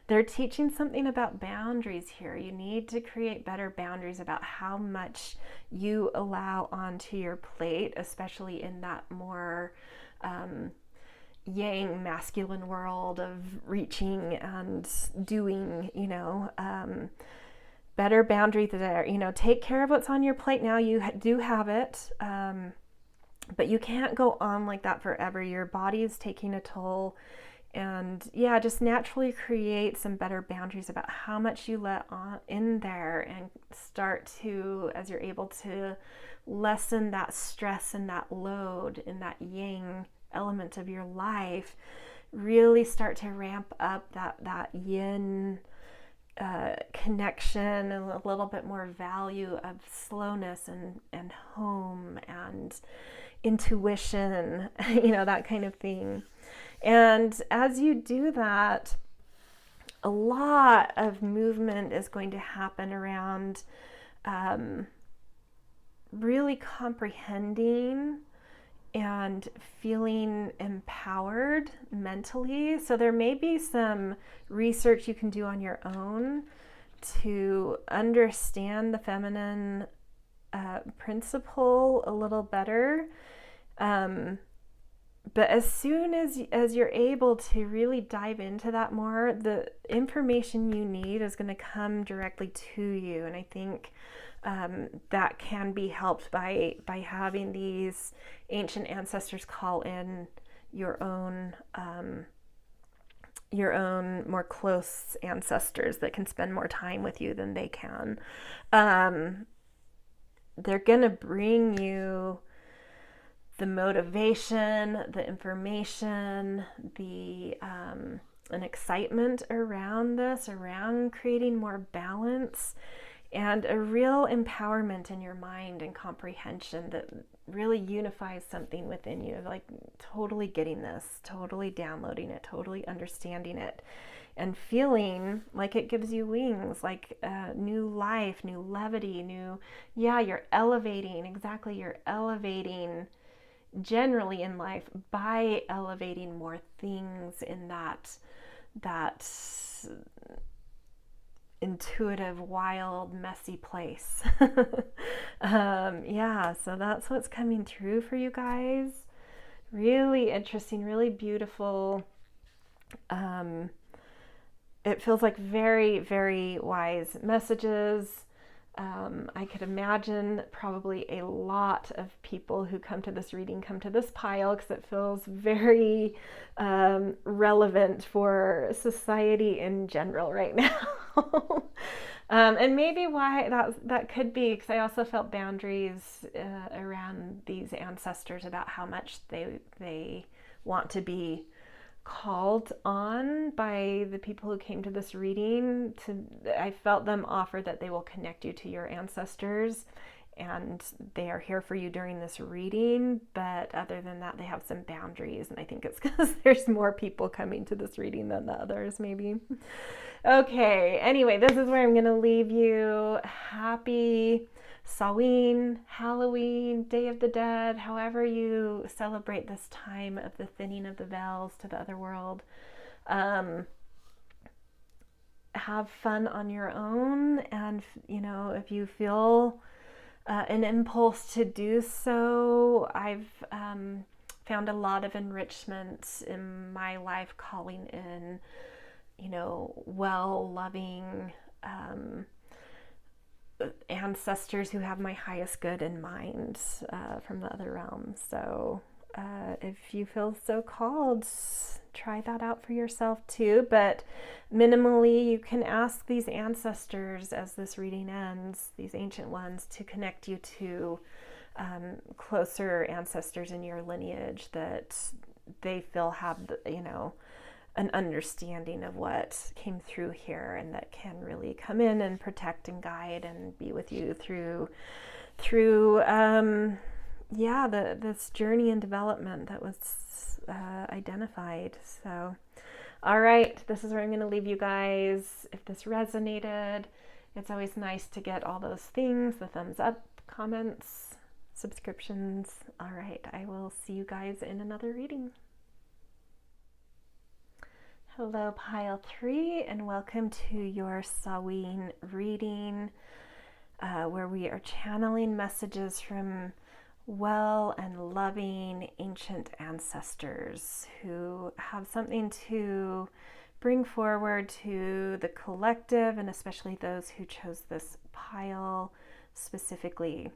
They're teaching something about boundaries here. You need to create better boundaries about how much you allow onto your plate, especially in that more yang masculine world of reaching and doing, better boundaries there. Take care of what's on your plate now. You do have it. But you can't go on like that forever. Your body is taking a toll. And yeah, just naturally create some better boundaries about how much you let on in there, and start to, as you're able to lessen that stress and that load in that yang element of your life, really start to ramp up that yin connection and a little bit more value of slowness and home and intuition, that kind of thing. And as you do that, a lot of movement is going to happen around really comprehending and feeling empowered mentally. So there may be some research you can do on your own to understand the feminine principle a little better. but as soon as you're able to really dive into that more, the information you need is going to come directly to you. And I think that can be helped by having these ancient ancestors call in your own more close ancestors that can spend more time with you than they can. They're gonna bring you the motivation, the information, the an excitement around this, around creating more balance, and a real empowerment in your mind and comprehension that really unifies something within you, like totally getting this, totally downloading it, totally understanding it, and feeling like it gives you wings, like new life, new levity, you're elevating, exactly, you're elevating generally in life by elevating more things in that intuitive, wild, messy place. So that's what's coming through for you guys. Really interesting, really beautiful. It feels like very, very wise messages. I could imagine probably a lot of people who come to this reading come to this pile because it feels very relevant for society in general right now. And maybe why that could be, because I also felt boundaries around these ancestors about how much they want to be called on by the people who came to this reading. I felt them offer that they will connect you to your ancestors and they are here for you during this reading, but other than that they have some boundaries, and I think it's because there's more people coming to this reading than the others maybe. Okay, anyway, this is where I'm going to leave you. Happy Samhain, Halloween, Day of the Dead, however you celebrate this time of the thinning of the veils to the other world. Have fun on your own, and if you feel an impulse to do so, I've found a lot of enrichment in my life calling in well-loving ancestors who have my highest good in mind from the other realms. So if you feel so called, try that out for yourself too. But minimally, you can ask these ancestors as this reading ends, these ancient ones, to connect you to closer ancestors in your lineage that they feel have an understanding of what came through here, and that can really come in and protect and guide and be with you through this journey and development that was identified. So all right, this is where I'm going to leave you guys. If this resonated, it's always nice to get all those things, the thumbs up, comments, subscriptions. All right, I will see you guys in another reading. Hello, Pile 3, and welcome to your Samhain reading, where we are channeling messages from well and loving ancient ancestors who have something to bring forward to the collective, and especially those who chose this pile specifically.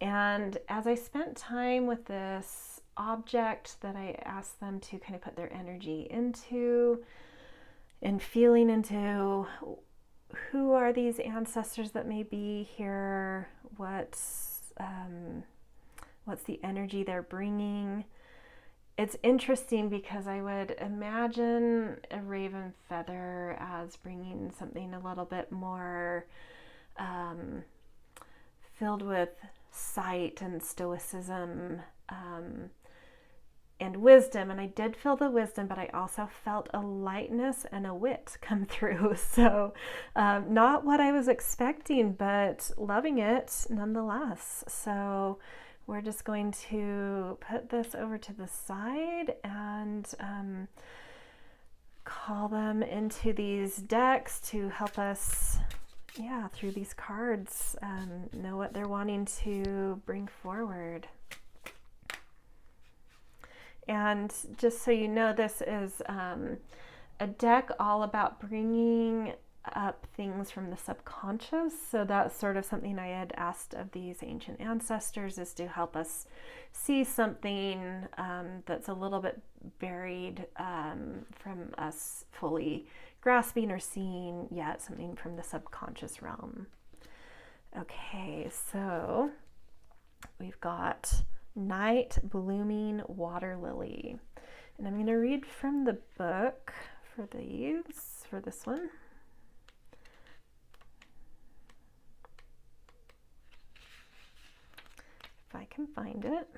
And as I spent time with this object that I asked them to kind of put their energy into and feeling into, who are these ancestors that may be here, what's the energy they're bringing. It's interesting because I would imagine a raven feather as bringing something a little bit more filled with sight and stoicism and wisdom, and I did feel the wisdom, but I also felt a lightness and a wit come through. So not what I was expecting, but loving it nonetheless. So we're just going to put this over to the side and call them into these decks to help us through these cards know what they're wanting to bring forward. And just so you know, this is a deck all about bringing up things from the subconscious. So that's sort of something I had asked of these ancient ancestors, is to help us see something that's a little bit buried from us fully grasping or seeing yet, something from the subconscious realm. Okay, so we've got Night Blooming Water Lily. And I'm going to read from the book for this one. If I can find it.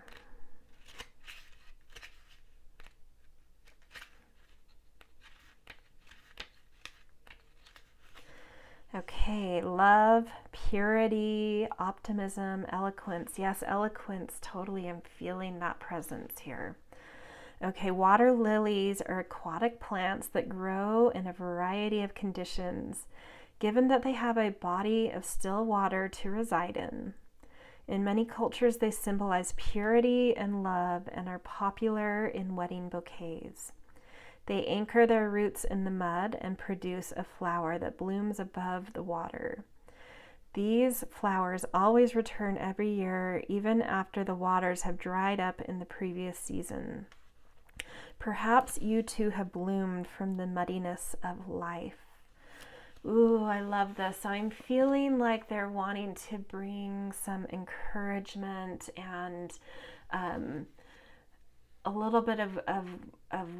Okay, love, purity, optimism, eloquence. Yes, eloquence, totally. I'm feeling that presence here. Okay, water lilies are aquatic plants that grow in a variety of conditions, given that they have a body of still water to reside in. In many cultures, they symbolize purity and love and are popular in wedding bouquets. They anchor their roots in the mud and produce a flower that blooms above the water. These flowers always return every year, even after the waters have dried up in the previous season. Perhaps you too have bloomed from the muddiness of life. Ooh, I love this. So I'm feeling like they're wanting to bring some encouragement and a little bit of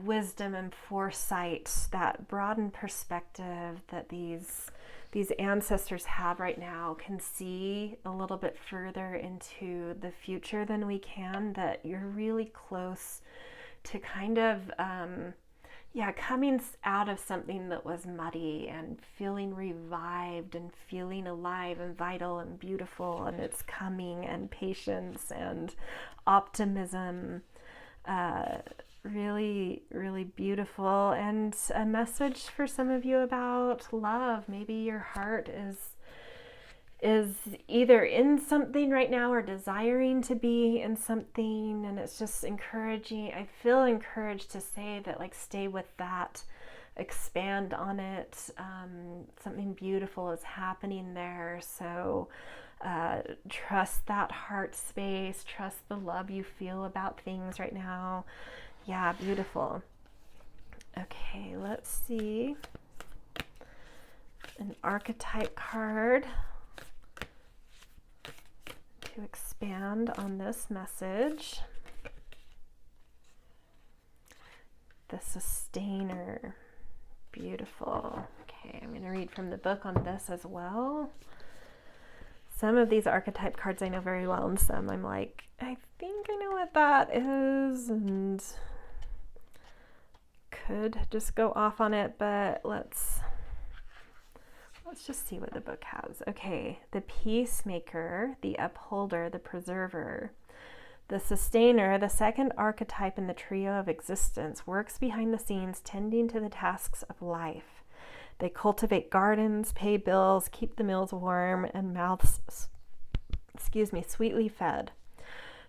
wisdom and foresight, that broadened perspective that these ancestors have right now, can see a little bit further into the future than we can, that you're really close to kind of coming out of something that was muddy and feeling revived and feeling alive and vital and beautiful, and it's coming, and patience and optimism. Really, really beautiful, and a message for some of you about love. Maybe your heart is either in something right now or desiring to be in something, and it's just encouraging. I feel encouraged to say that, like, stay with that, expand on it. Something beautiful is happening there. So trust that heart space, trust the love you feel about things right now. Yeah, beautiful. Okay, let's see an archetype card to expand on this message. The Sustainer. Beautiful. Okay, I'm going to read from the book on this as well. Some of these archetype cards I know very well, and some I'm like, I think I know what that is, and could just go off on it, but let's just see what the book has. Okay, the Peacemaker, the Upholder, the Preserver. The Sustainer, the second archetype in the trio of existence, works behind the scenes, tending to the tasks of life. They cultivate gardens, pay bills, keep the meals warm, and mouths, sweetly fed.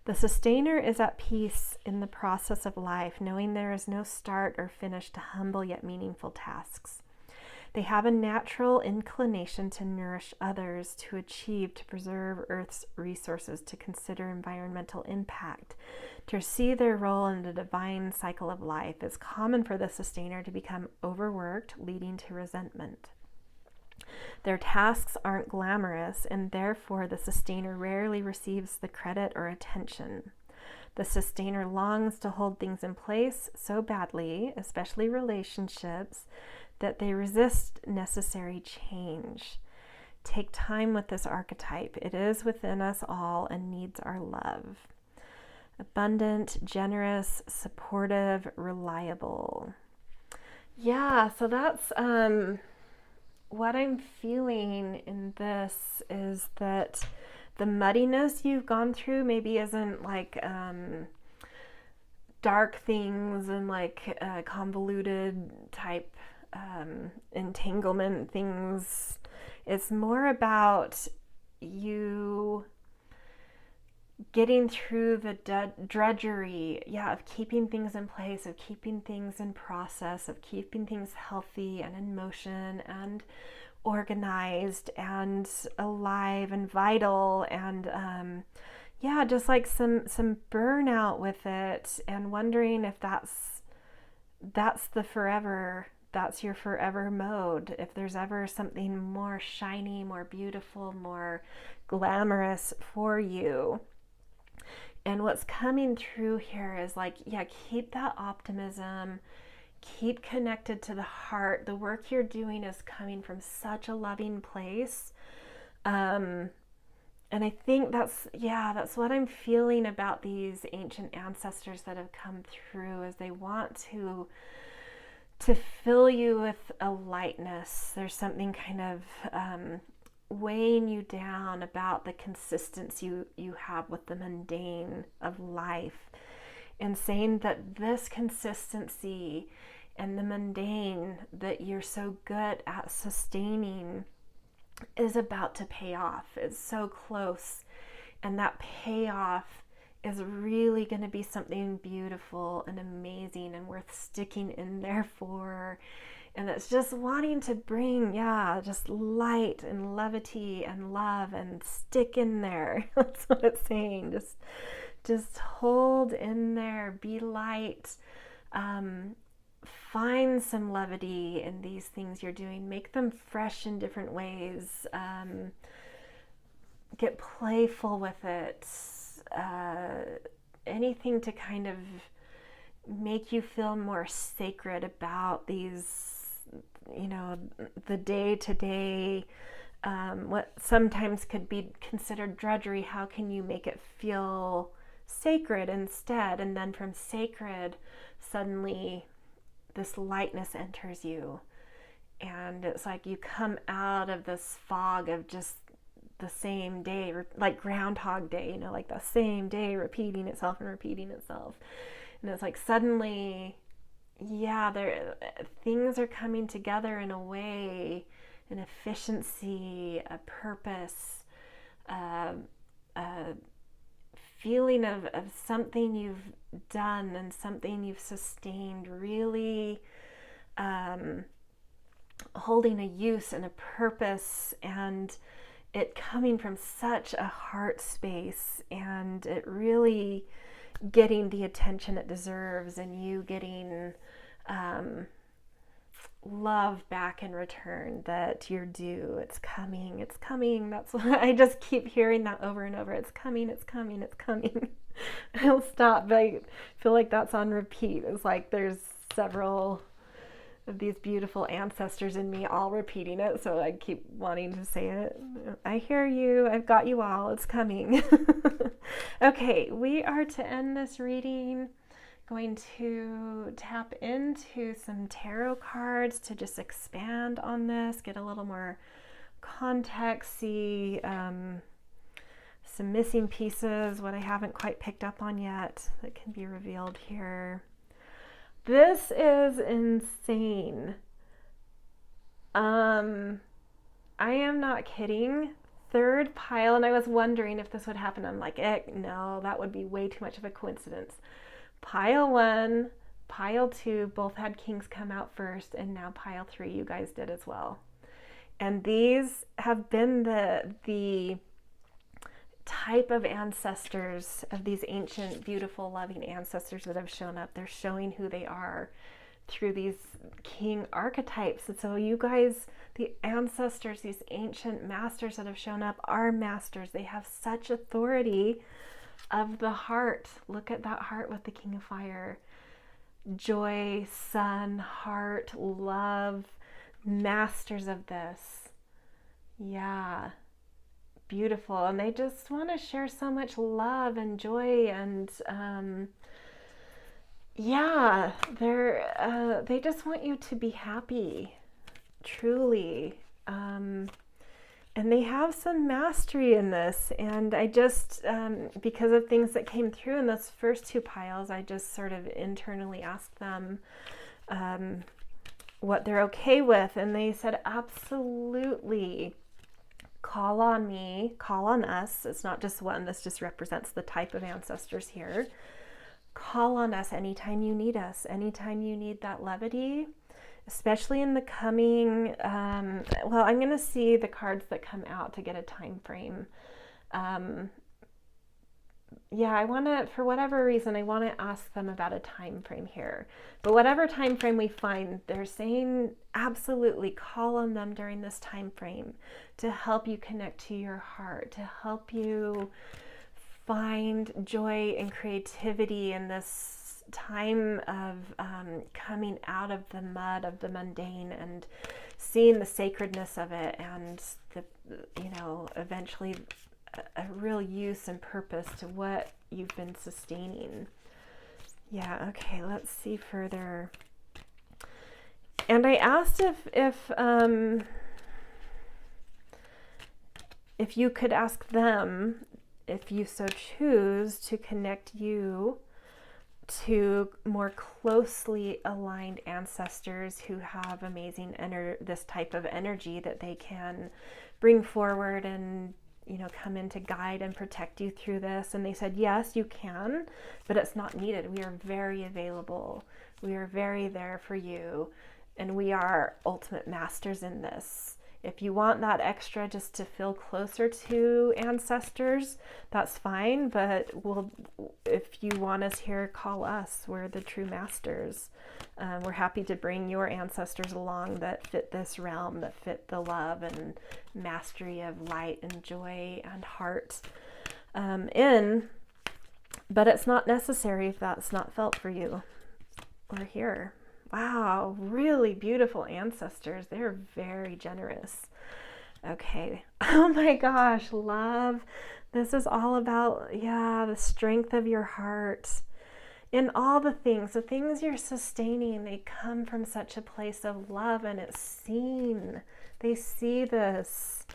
The Sustainer is at peace in the process of life, knowing there is no start or finish to humble yet meaningful tasks. They have a natural inclination to nourish others, to achieve, to preserve Earth's resources, to consider environmental impact, to see their role in the divine cycle of life. It's common for the Sustainer to become overworked, leading to resentment. Their tasks aren't glamorous, and therefore the Sustainer rarely receives the credit or attention. The Sustainer longs to hold things in place so badly, especially relationships, that they resist necessary change. Take time with this archetype. It is within us all and needs our love. Abundant, generous, supportive, reliable. Yeah, so that's what I'm feeling in this, is that the muddiness you've gone through maybe isn't like dark things and like convoluted type entanglement things. It's more about you getting through the drudgery, of keeping things in place, of keeping things in process, of keeping things healthy and in motion and organized and alive and vital, and just like some burnout with it, and wondering if that's the forever, that's your forever mode. If there's ever something more shiny, more beautiful, more glamorous for you. And what's coming through here is like, keep that optimism, keep connected to the heart. The work you're doing is coming from such a loving place. And I think that's what I'm feeling about these ancient ancestors that have come through, is they want to fill you with a lightness. There's something kind of weighing you down about the consistency you have with the mundane of life, and saying that this consistency and the mundane that you're so good at sustaining is about to pay off. It's so close, and that payoff is really going to be something beautiful and amazing and worth sticking in there for. And it's just wanting to bring, just light and levity and love, and stick in there. That's what it's saying. Just hold in there, be light. Find some levity in these things you're doing. Make them fresh in different ways. Get playful with it. Anything to kind of make you feel more sacred about these, the day-to-day, what sometimes could be considered drudgery. How can you make it feel sacred instead? And then from sacred, suddenly this lightness enters you, and it's like you come out of this fog of just the same day, like Groundhog Day, like the same day repeating itself and repeating itself. And it's like suddenly, things are coming together in a way, an efficiency, a purpose, a feeling of something you've done and something you've sustained, really holding a use and a purpose, and it coming from such a heart space, and it really getting the attention it deserves, and you getting love back in return that you're due. It's coming. That's what I just keep hearing that over and over. It's coming. I'll stop, but I feel like that's on repeat. It's like there's several of these beautiful ancestors in me all repeating it, so I keep wanting to say it. I hear you. I've got you all. It's coming. Okay, we are to end this reading going to tap into some tarot cards to just expand on this, get a little more context, see some missing pieces, what I haven't quite picked up on yet that can be revealed here. This is insane. I am not kidding. Third pile, and I was wondering if this would happen. I'm like, no, that would be way too much of a coincidence. Pile 1, pile 2, both had kings come out first, and now pile 3, you guys did as well. And these have been the type of ancestors, of these ancient, beautiful, loving ancestors that have shown up. They're showing who they are through these king archetypes. And so you guys, the ancestors, these ancient masters that have shown up, are masters. They have such authority of the heart. Look at that heart with the King of Fire. Joy, sun, heart, love, masters of this. Yeah, beautiful. And they just want to share so much love and joy, and they just want you to be happy, truly. And they have some mastery in this. And I just, because of things that came through in those first 2 piles, I just sort of internally asked them what they're okay with. And they said, absolutely, call on me, call on us. It's not just one, this just represents the type of ancestors here. Call on us anytime you need us, anytime you need that levity, especially in the coming, well, I'm going to see the cards that come out to get a time frame. Yeah, I want to, for whatever reason, I want to ask them about a time frame here. But whatever time frame we find, they're saying absolutely call on them during this time frame to help you connect to your heart, to help you find joy and creativity in this time of coming out of the mud of the mundane and seeing the sacredness of it, and the, you know, eventually a real use and purpose to what you've been sustaining. Yeah, okay, let's see further. And I asked if you could ask them, if you so choose, to connect you to more closely aligned ancestors who have amazing this type of energy that they can bring forward and, you know, come in to guide and protect you through this. And they said, yes, you can, but it's not needed. We are very available. We are very there for you. And we are ultimate masters in this. If you want that extra just to feel closer to ancestors, that's fine. But if you want us here, call us. We're the true masters. We're happy to bring your ancestors along that fit this realm, that fit the love and mastery of light and joy and heart in. But it's not necessary if that's not felt for you. We're here. Wow, really beautiful ancestors. They're very generous. Okay. Oh my gosh, love. This is all about, yeah, the strength of your heart. In all the things you're sustaining, they come from such a place of love, and it's seen. They see this.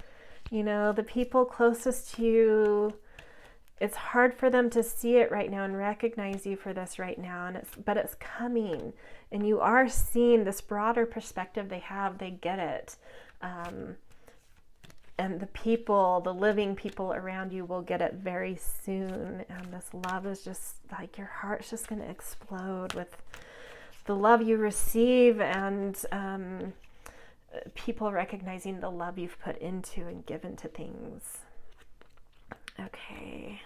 You know, the people closest to you, it's hard for them to see it right now and recognize you for this right now, but it's coming, and you are seeing this broader perspective they have. They get it, and the people, the living people around you, will get it very soon. And this love is just like, your heart's just going to explode with the love you receive, and people recognizing the love you've put into and given to things. Okay.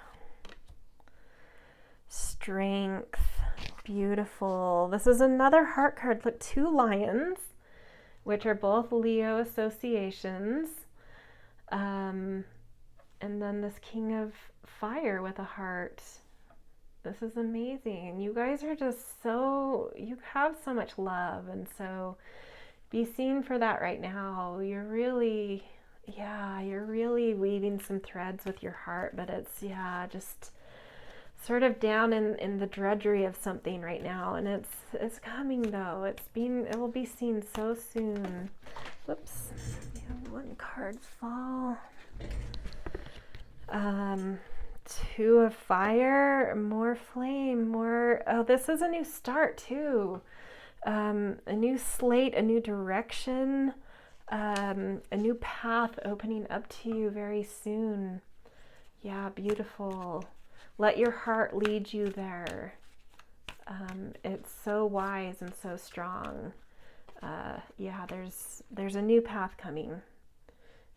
Strength. Beautiful. This is another heart card. Look, 2 lions, which are both Leo associations. And then this King of Fire with a heart. This is amazing. You guys are just so, you have so much love, and so be seen for that right now. You're really weaving some threads with your heart, but it's, just sort of down in the drudgery of something right now, and it's coming though. It will be seen so soon. Whoops, we have 1 card fall. 2 of Fire, more flame, more, oh, this is a new start too. A new slate, a new direction. A new path opening up to you very soon. Yeah, beautiful. Let your heart lead you there. It's so wise and so strong. There's a new path coming,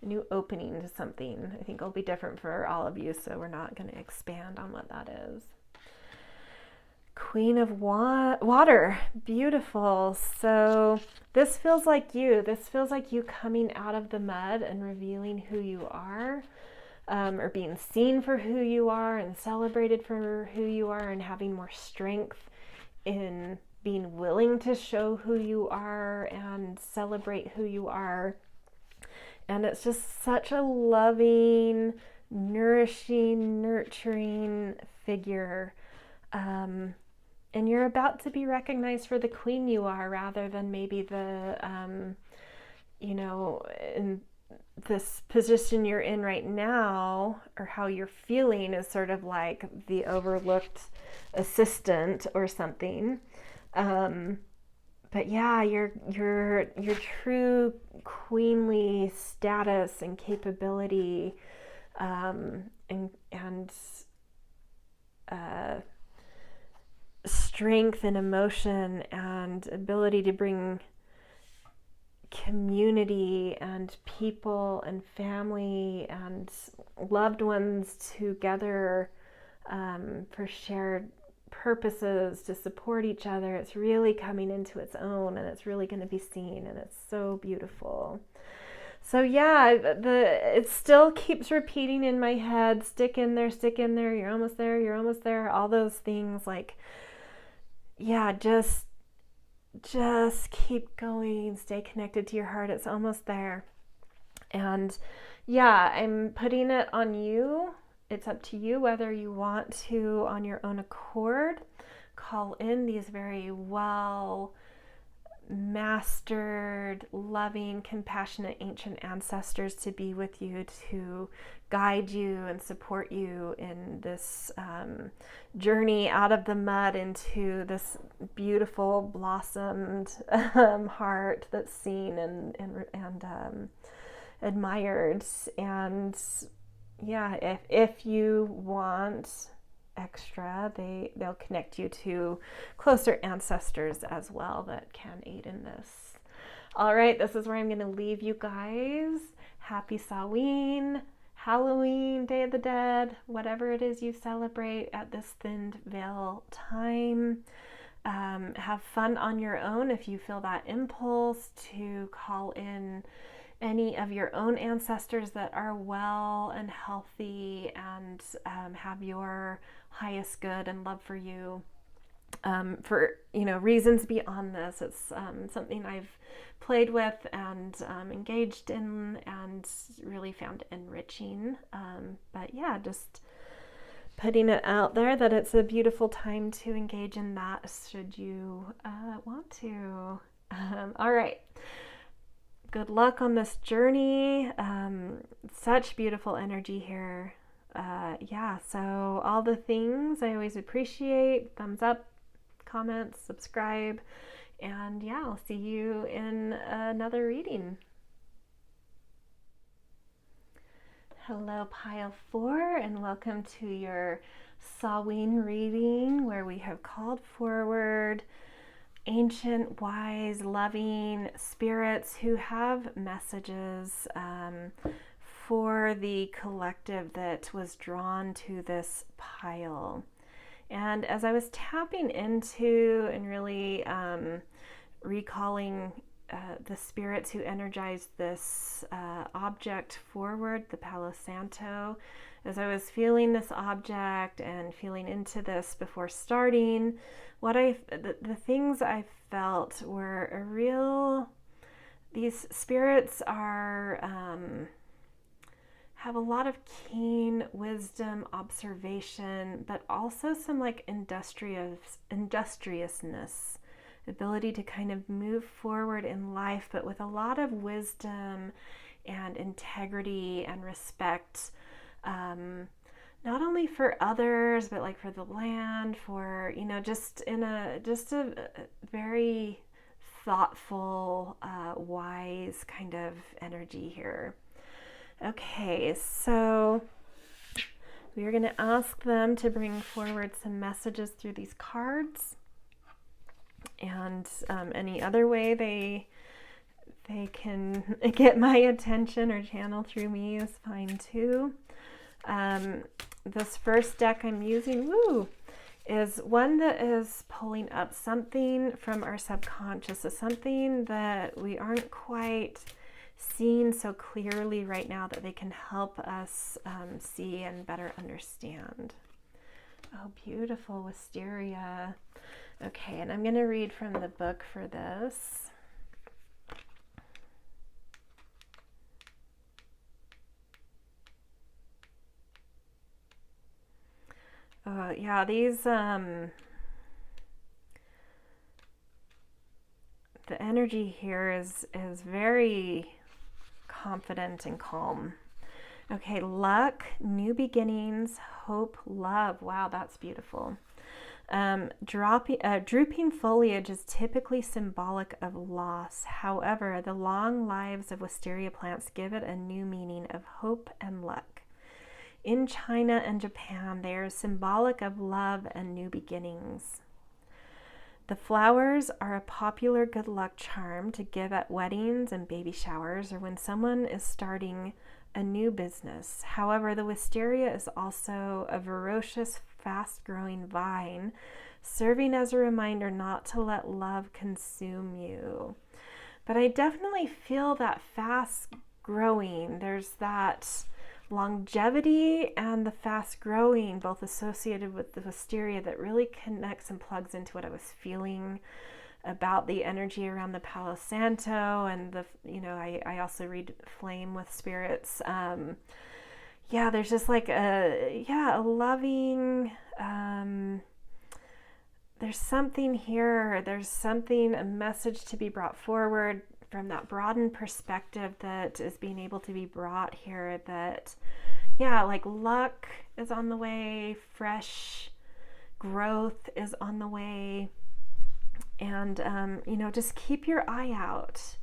a new opening to something. I think it'll be different for all of you, so we're not going to expand on what that is. Queen of Water, beautiful. So this feels like you. This feels like you coming out of the mud and revealing who you are, or being seen for who you are and celebrated for who you are, and having more strength in being willing to show who you are and celebrate who you are. And it's just such a loving, nourishing, nurturing figure. And you're about to be recognized for the queen you are, rather than maybe the, in this position you're in right now, or how you're feeling is sort of like the overlooked assistant or something. but yeah, your true queenly status and capability, and strength and emotion and ability to bring community and people and family and loved ones together, for shared purposes to support each other. It's really coming into its own, and it's really going to be seen, and it's so beautiful. So yeah, it still keeps repeating in my head, stick in there, you're almost there, all those things. Like, yeah, just keep going, stay connected to your heart, it's almost there. And yeah, I'm putting it on you. It's up to you whether you want to, on your own accord, call in these very well mastered, loving, compassionate ancient ancestors to be with you, to guide you and support you in this journey out of the mud into this beautiful blossomed heart that's seen and admired. And yeah, if you want extra, they'll connect you to closer ancestors as well that can aid in this. All right, this is where I'm going to leave you guys. Happy Samhain, Halloween, Day of the Dead, whatever it is you celebrate at this thinned veil time. Have fun on your own if you feel that impulse to call in any of your own ancestors that are well and healthy and have your highest good and love for you, for reasons beyond this. It's something I've played with and engaged in and really found enriching. But yeah, just putting it out there that it's a beautiful time to engage in that should you want to. All right. Good luck on this journey. Such beautiful energy here. Yeah, so all the things I always appreciate. Thumbs up, comments, subscribe, and yeah, I'll see you in another reading. Hello, Pile 4, and welcome to your Samhain reading, where we have called forward ancient, wise, loving spirits who have messages for the collective that was drawn to this pile. And as I was tapping into and really recalling the spirits who energized this object forward, the Palo Santo, as I was feeling this object and feeling into this before starting, the things I felt were a real, these spirits are, have a lot of keen wisdom, observation, but also some like industriousness, ability to kind of move forward in life, but with a lot of wisdom and integrity and respect, not only for others, but like for the land, for, just a very thoughtful, wise kind of energy here. Okay, so we are going to ask them to bring forward some messages through these cards, and any other way they can get my attention or channel through me is fine too. This first deck I'm using, is one that is pulling up something from our subconscious, is something that we aren't quite seeing so clearly right now that they can help us see and better understand. Oh, beautiful wisteria. Okay, and I'm going to read from the book for this. Yeah, these, the energy here is very confident and calm. Okay, luck, new beginnings, hope, love. Wow, that's beautiful. Drooping foliage is typically symbolic of loss. However, the long lives of wisteria plants give it a new meaning of hope and luck. In China and Japan, they are symbolic of love and new beginnings. The flowers are a popular good luck charm to give at weddings and baby showers or when someone is starting a new business. However, the wisteria is also a ferocious, fast-growing vine, serving as a reminder not to let love consume you. But I definitely feel that fast growing. There's that longevity and the fast growing, both associated with the wisteria, that really connects and plugs into what I was feeling about the energy around the Palo Santo. And the, I also read Flame with Spirits. There's just like a loving, there's something here. There's something, a message to be brought forward from that broadened perspective that is being able to be brought here, that, like luck is on the way, fresh growth is on the way. And, just keep your eye out.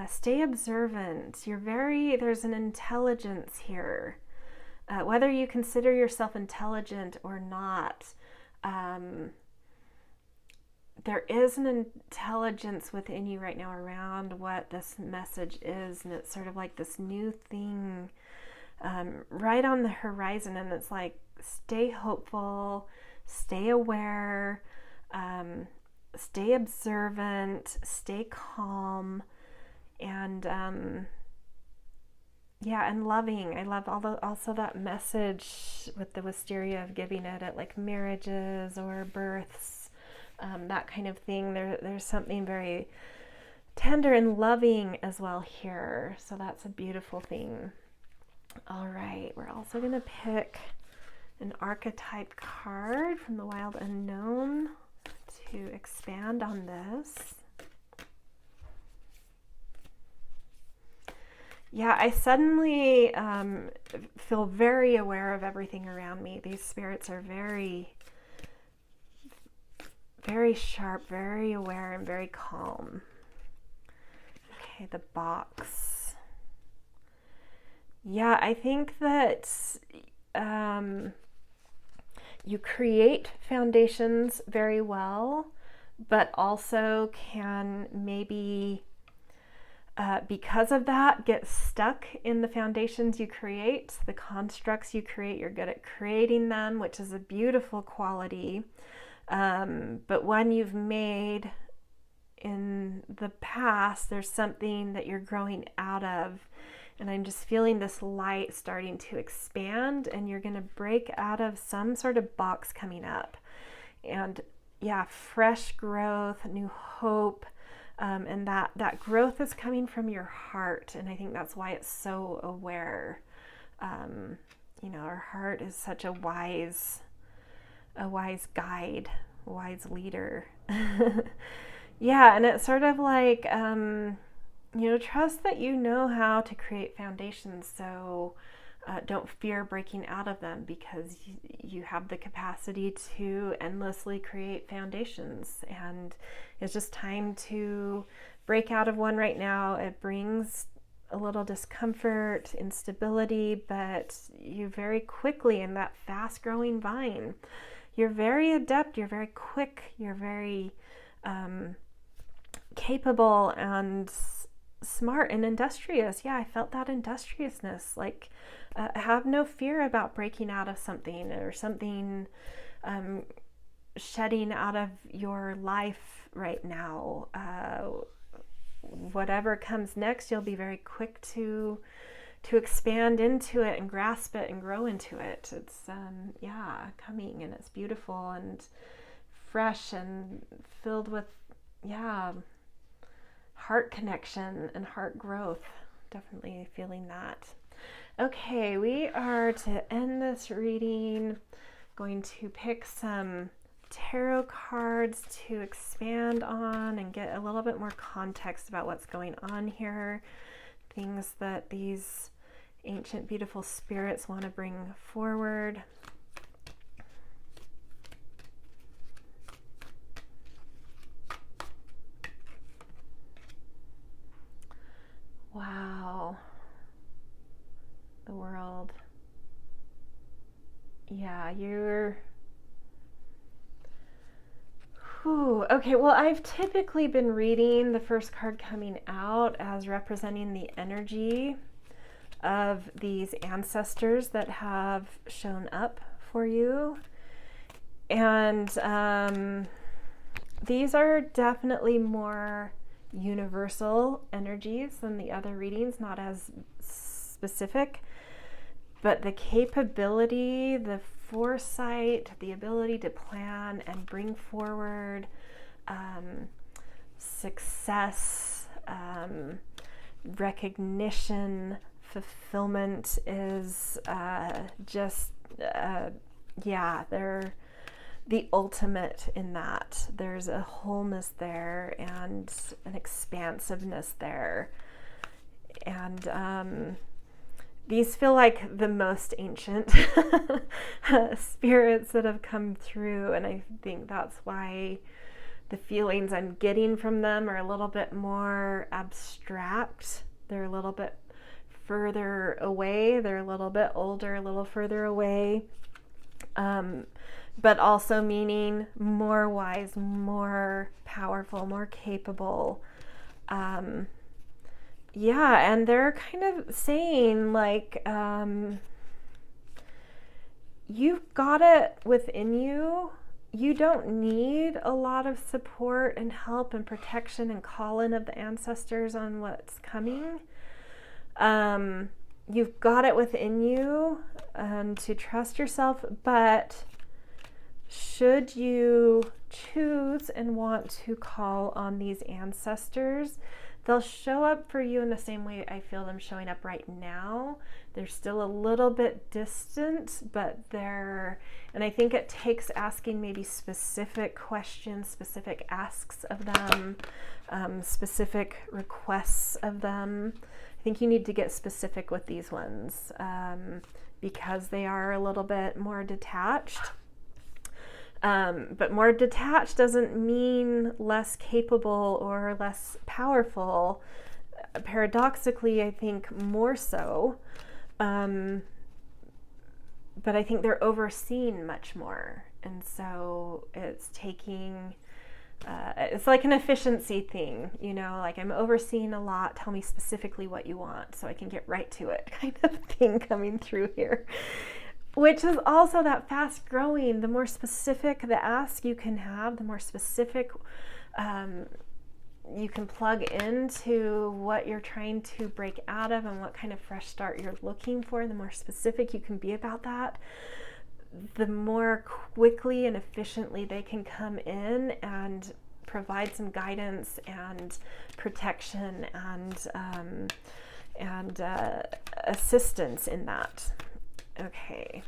Stay observant. There's an intelligence here. Whether you consider yourself intelligent or not, there is an intelligence within you right now around what this message is. And it's sort of like this new thing right on the horizon. And it's like, stay hopeful, stay aware, stay observant, stay calm, and and loving. I love also that message with the wisteria of giving it at like marriages or births, that kind of thing. There's something very tender and loving as well here. So that's a beautiful thing. All right, we're also going to pick an archetype card from the Wild Unknown to expand on this. I suddenly feel very aware of everything around me. These spirits are very, very sharp, very aware, and very calm. Okay, the box. I think that you create foundations very well, but also can maybe, because of that, get stuck in the foundations you create, the constructs you create. You're good at creating them, which is a beautiful quality. But when you've made in the past, there's something that you're growing out of. And I'm just feeling this light starting to expand, and you're going to break out of some sort of box coming up. And fresh growth, new hope. And that growth is coming from your heart. And I think that's why it's so aware. Our heart is such a wise guide, a wise leader. And it's sort of like, trust that you know how to create foundations. So don't fear breaking out of them, because you have the capacity to endlessly create foundations. And it's just time to break out of one right now. It brings a little discomfort, instability, but you very quickly, in that fast growing vine, you're very adept, you're very quick, you're very capable and smart and industrious. I felt that industriousness. Like, have no fear about breaking out of something, or something shedding out of your life right now. Whatever comes next, you'll be very quick to expand into it and grasp it and grow into it. It's coming, and it's beautiful and fresh and filled with heart connection and heart growth. Definitely feeling that. Okay, we are, to end this reading, going to pick some tarot cards to expand on and get a little bit more context about what's going on here, things that these ancient, beautiful spirits want to bring forward. you're... Whew. Okay, well, I've typically been reading the first card coming out as representing the energy of these ancestors that have shown up for you. And these are definitely more universal energies than the other readings, not as specific, but the capability, the foresight, the ability to plan and bring forward success, recognition, fulfillment is they're the ultimate in that. There's a wholeness there and an expansiveness there. And these feel like the most ancient spirits that have come through, and I think that's why the feelings I'm getting from them are a little bit more abstract. They're a little bit further away. They're a little bit older, a little further away. But also meaning more wise, more powerful, more capable. And they're kind of saying like, you've got it within you. You don't need a lot of support and help and protection and call-in of the ancestors on what's coming. You've got it within you to trust yourself, but should you choose and want to call on these ancestors, they'll show up for you in the same way I feel them showing up right now. They're still a little bit distant, but and I think it takes asking maybe specific questions, specific asks of them, specific requests of them. I think you need to get specific with these ones because they are a little bit more detached. But more detached doesn't mean less capable or less powerful. Paradoxically, I think more so. But I think they're overseen much more. And so it's taking, it's like an efficiency thing, like I'm overseeing a lot. Tell me specifically what you want so I can get right to it kind of thing coming through here. Which is also that fast growing. The more specific the ask you can have, the more specific you can plug into what you're trying to break out of and what kind of fresh start you're looking for. The more specific you can be about that, the more quickly and efficiently they can come in and provide some guidance and protection and assistance in that. Okay.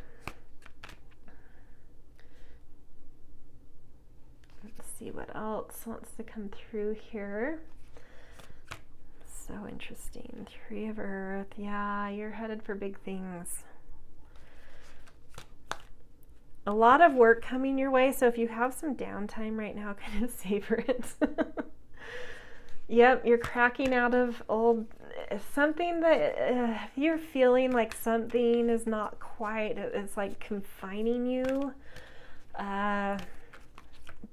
Let's see what else wants to come through here. So interesting. Three of Earth. Yeah, you're headed for big things. A lot of work coming your way, so if you have some downtime right now, kind of savor it. Yep, you're cracking out of old something that you're feeling like something is not quite, it's like confining you.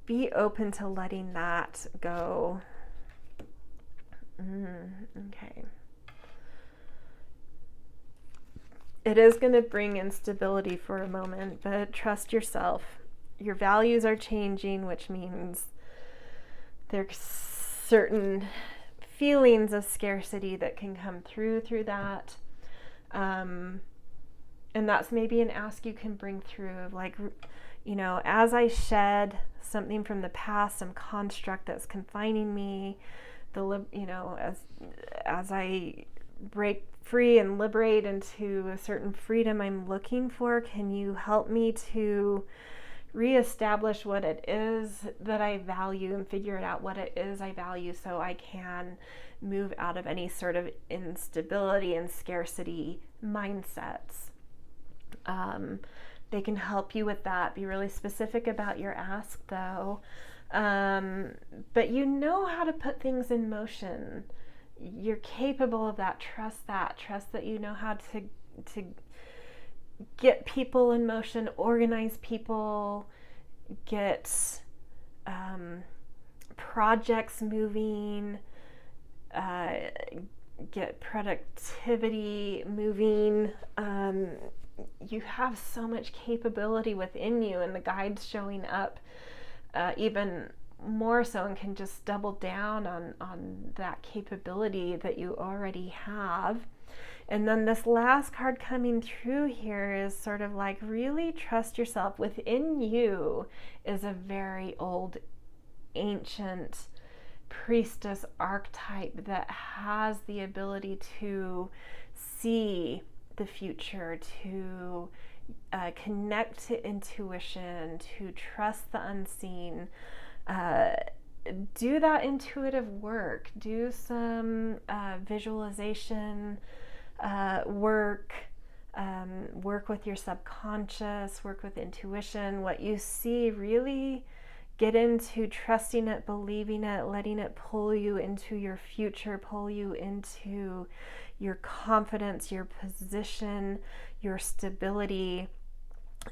Be open to letting that go. Okay. It is going to bring instability for a moment, but trust yourself. Your values are changing, which means there's certain feelings of scarcity that can come through that. And that's maybe an ask you can bring through, like, as I shed something from the past, some construct that's confining me, as I break free and liberate into a certain freedom I'm looking for, can you help me to reestablish what it is that I value and figure it out what it is I value so I can move out of any sort of instability and scarcity mindsets. They can help you with that. Be really specific about your ask though. But you know how to put things in motion. You're capable of that. Trust that you know how to get people in motion, organize people, get projects moving, get productivity moving. You have so much capability within you, and the guide's showing up even more so, and can just double down on that capability that you already have. And then this last card coming through here is sort of like, really trust yourself. Within you is a very old, ancient priestess archetype that has the ability to see the future, to connect to intuition, to trust the unseen. Do that intuitive work. Do some visualization work. Work with your subconscious, work with intuition. What you see, really get into trusting it, believing it, letting it pull you into your future, pull you into your confidence, your position, your stability.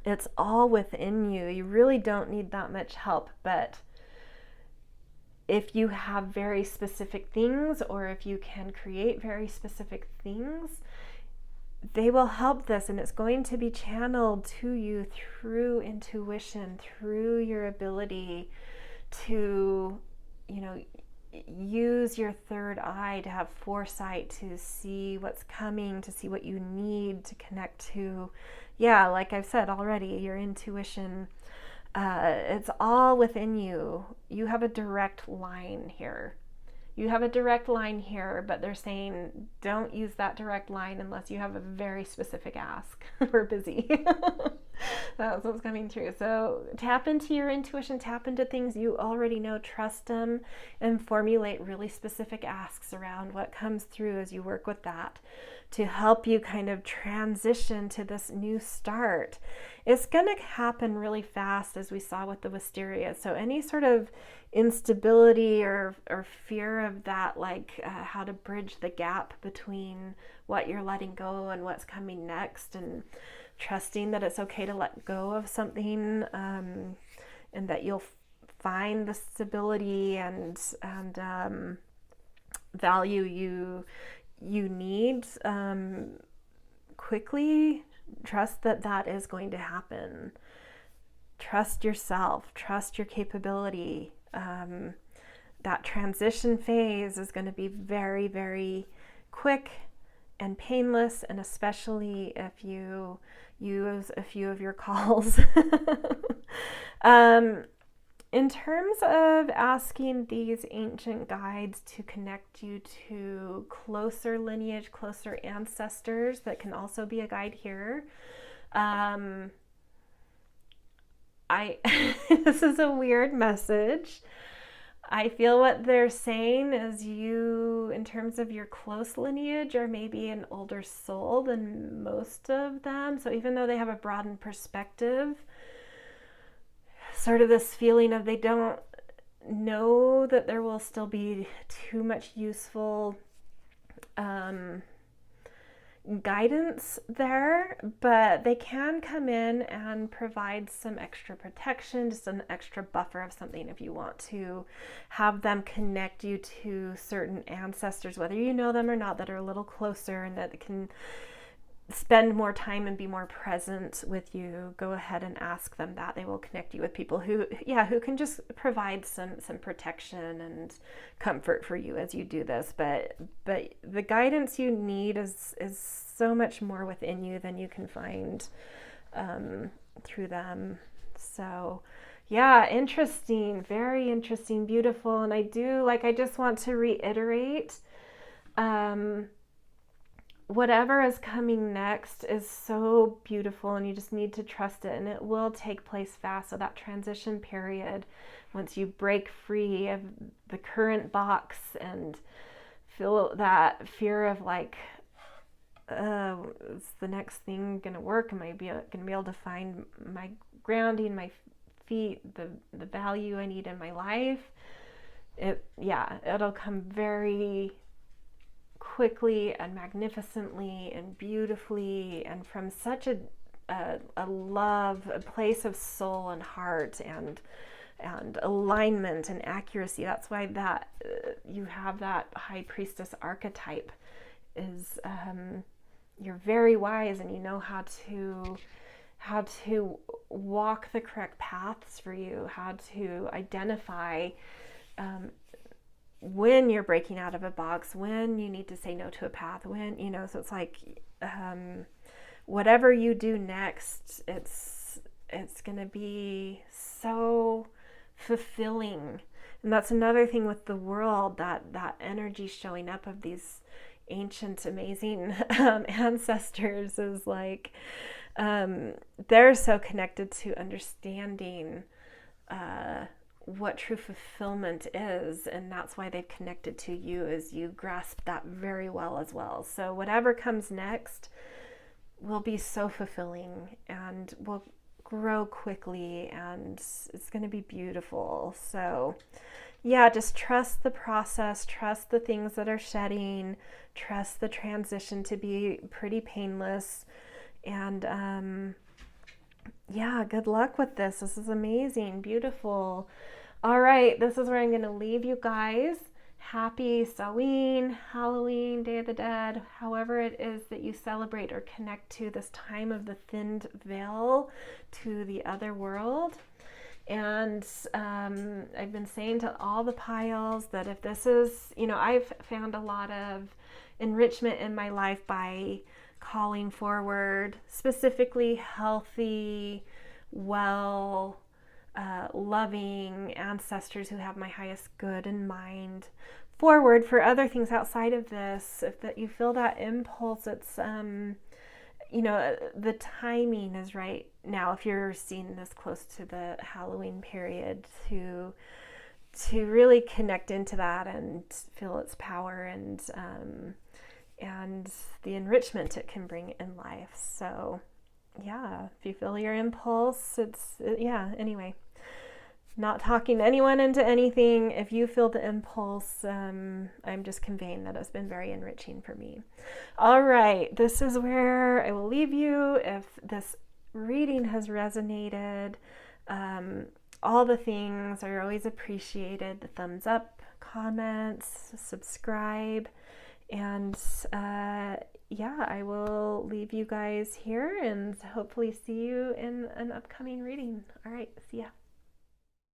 It's all within you. You really don't need that much help, but if you have very specific things, or if you can create very specific things, they will help this, and it's going to be channeled to you through intuition, through your ability to, use your third eye, to have foresight, to see what's coming, to see what you need to connect to. Yeah, like I've said already, your intuition, it's all within you. You have a direct line here. You have a direct line here, but they're saying don't use that direct line unless you have a very specific ask. We're busy. That's what's coming through. So tap into your intuition, tap into things you already know, trust them, and formulate really specific asks around what comes through as you work with that to help you kind of transition to this new start. It's going to happen really fast, as we saw with the wisteria. So any sort of instability or fear of that, like how to bridge the gap between what you're letting go and what's coming next, and trusting that it's okay to let go of something, and that you'll find the stability and value you need quickly. Trust that is going to happen. Trust yourself, trust your capability. That transition phase is going to be very, very quick and painless, and especially if you use a few of your calls. In terms of asking these ancient guides to connect you to closer lineage, closer ancestors, that can also be a guide here. This is a weird message. I feel what they're saying is you, in terms of your close lineage, are maybe an older soul than most of them. So even though they have a broadened perspective, sort of this feeling of they don't know that there will still be too much useful guidance there, but they can come in and provide some extra protection, just an extra buffer of something if you want to have them connect you to certain ancestors, whether you know them or not, that are a little closer and that can spend more time and be more present with you. Go ahead and ask them that. They will connect you with people who can just provide some protection and comfort for you as you do this. But the guidance you need is so much more within you than you can find through them. So yeah, interesting, very interesting, beautiful. And I just want to reiterate, whatever is coming next is so beautiful, and you just need to trust it, and it will take place fast. So that transition period, once you break free of the current box and feel that fear of like, is the next thing gonna work? Am I gonna be able to find my grounding, my feet, the value I need in my life? It'll come very quickly and magnificently and beautifully, and from such a a love, a place of soul and heart and alignment and accuracy. That's why that you have that high priestess archetype is you're very wise and you know how to walk the correct paths for you, how to identify when you're breaking out of a box, when you need to say no to a path, when, you know, so it's like whatever you do next, it's going to be so fulfilling. And that's another thing with the world, that energy showing up of these ancient, amazing ancestors is like, they're so connected to understanding what true fulfillment is, and that's why they've connected to you, as you grasp that very well as well. So whatever comes next will be so fulfilling and will grow quickly, and it's going to be beautiful. So yeah, just trust the process, trust the things that are shedding, trust the transition to be pretty painless. And yeah, good luck with this. This is amazing, beautiful. All right, this is where I'm going to leave you guys. Happy Samhain, Halloween, Day of the Dead, however it is that you celebrate or connect to this time of the thinned veil to the other world. And I've been saying to all the piles that if this is, you know, I've found a lot of enrichment in my life by calling forward specifically healthy, well, loving ancestors who have my highest good in mind forward for other things outside of this. If that you feel that impulse, it's you know, the timing is right now, if you're seeing this close to the Halloween period, to really connect into that and feel its power and the enrichment it can bring in life. So yeah, if you feel your impulse, yeah, anyway, not talking anyone into anything. If you feel the impulse, I'm just conveying that it's been very enriching for me. All right, this is where I will leave you. If this reading has resonated, all the things are always appreciated. The thumbs up, comments, subscribe, and yeah, I will leave you guys here and hopefully see you in an upcoming reading. All right, see ya.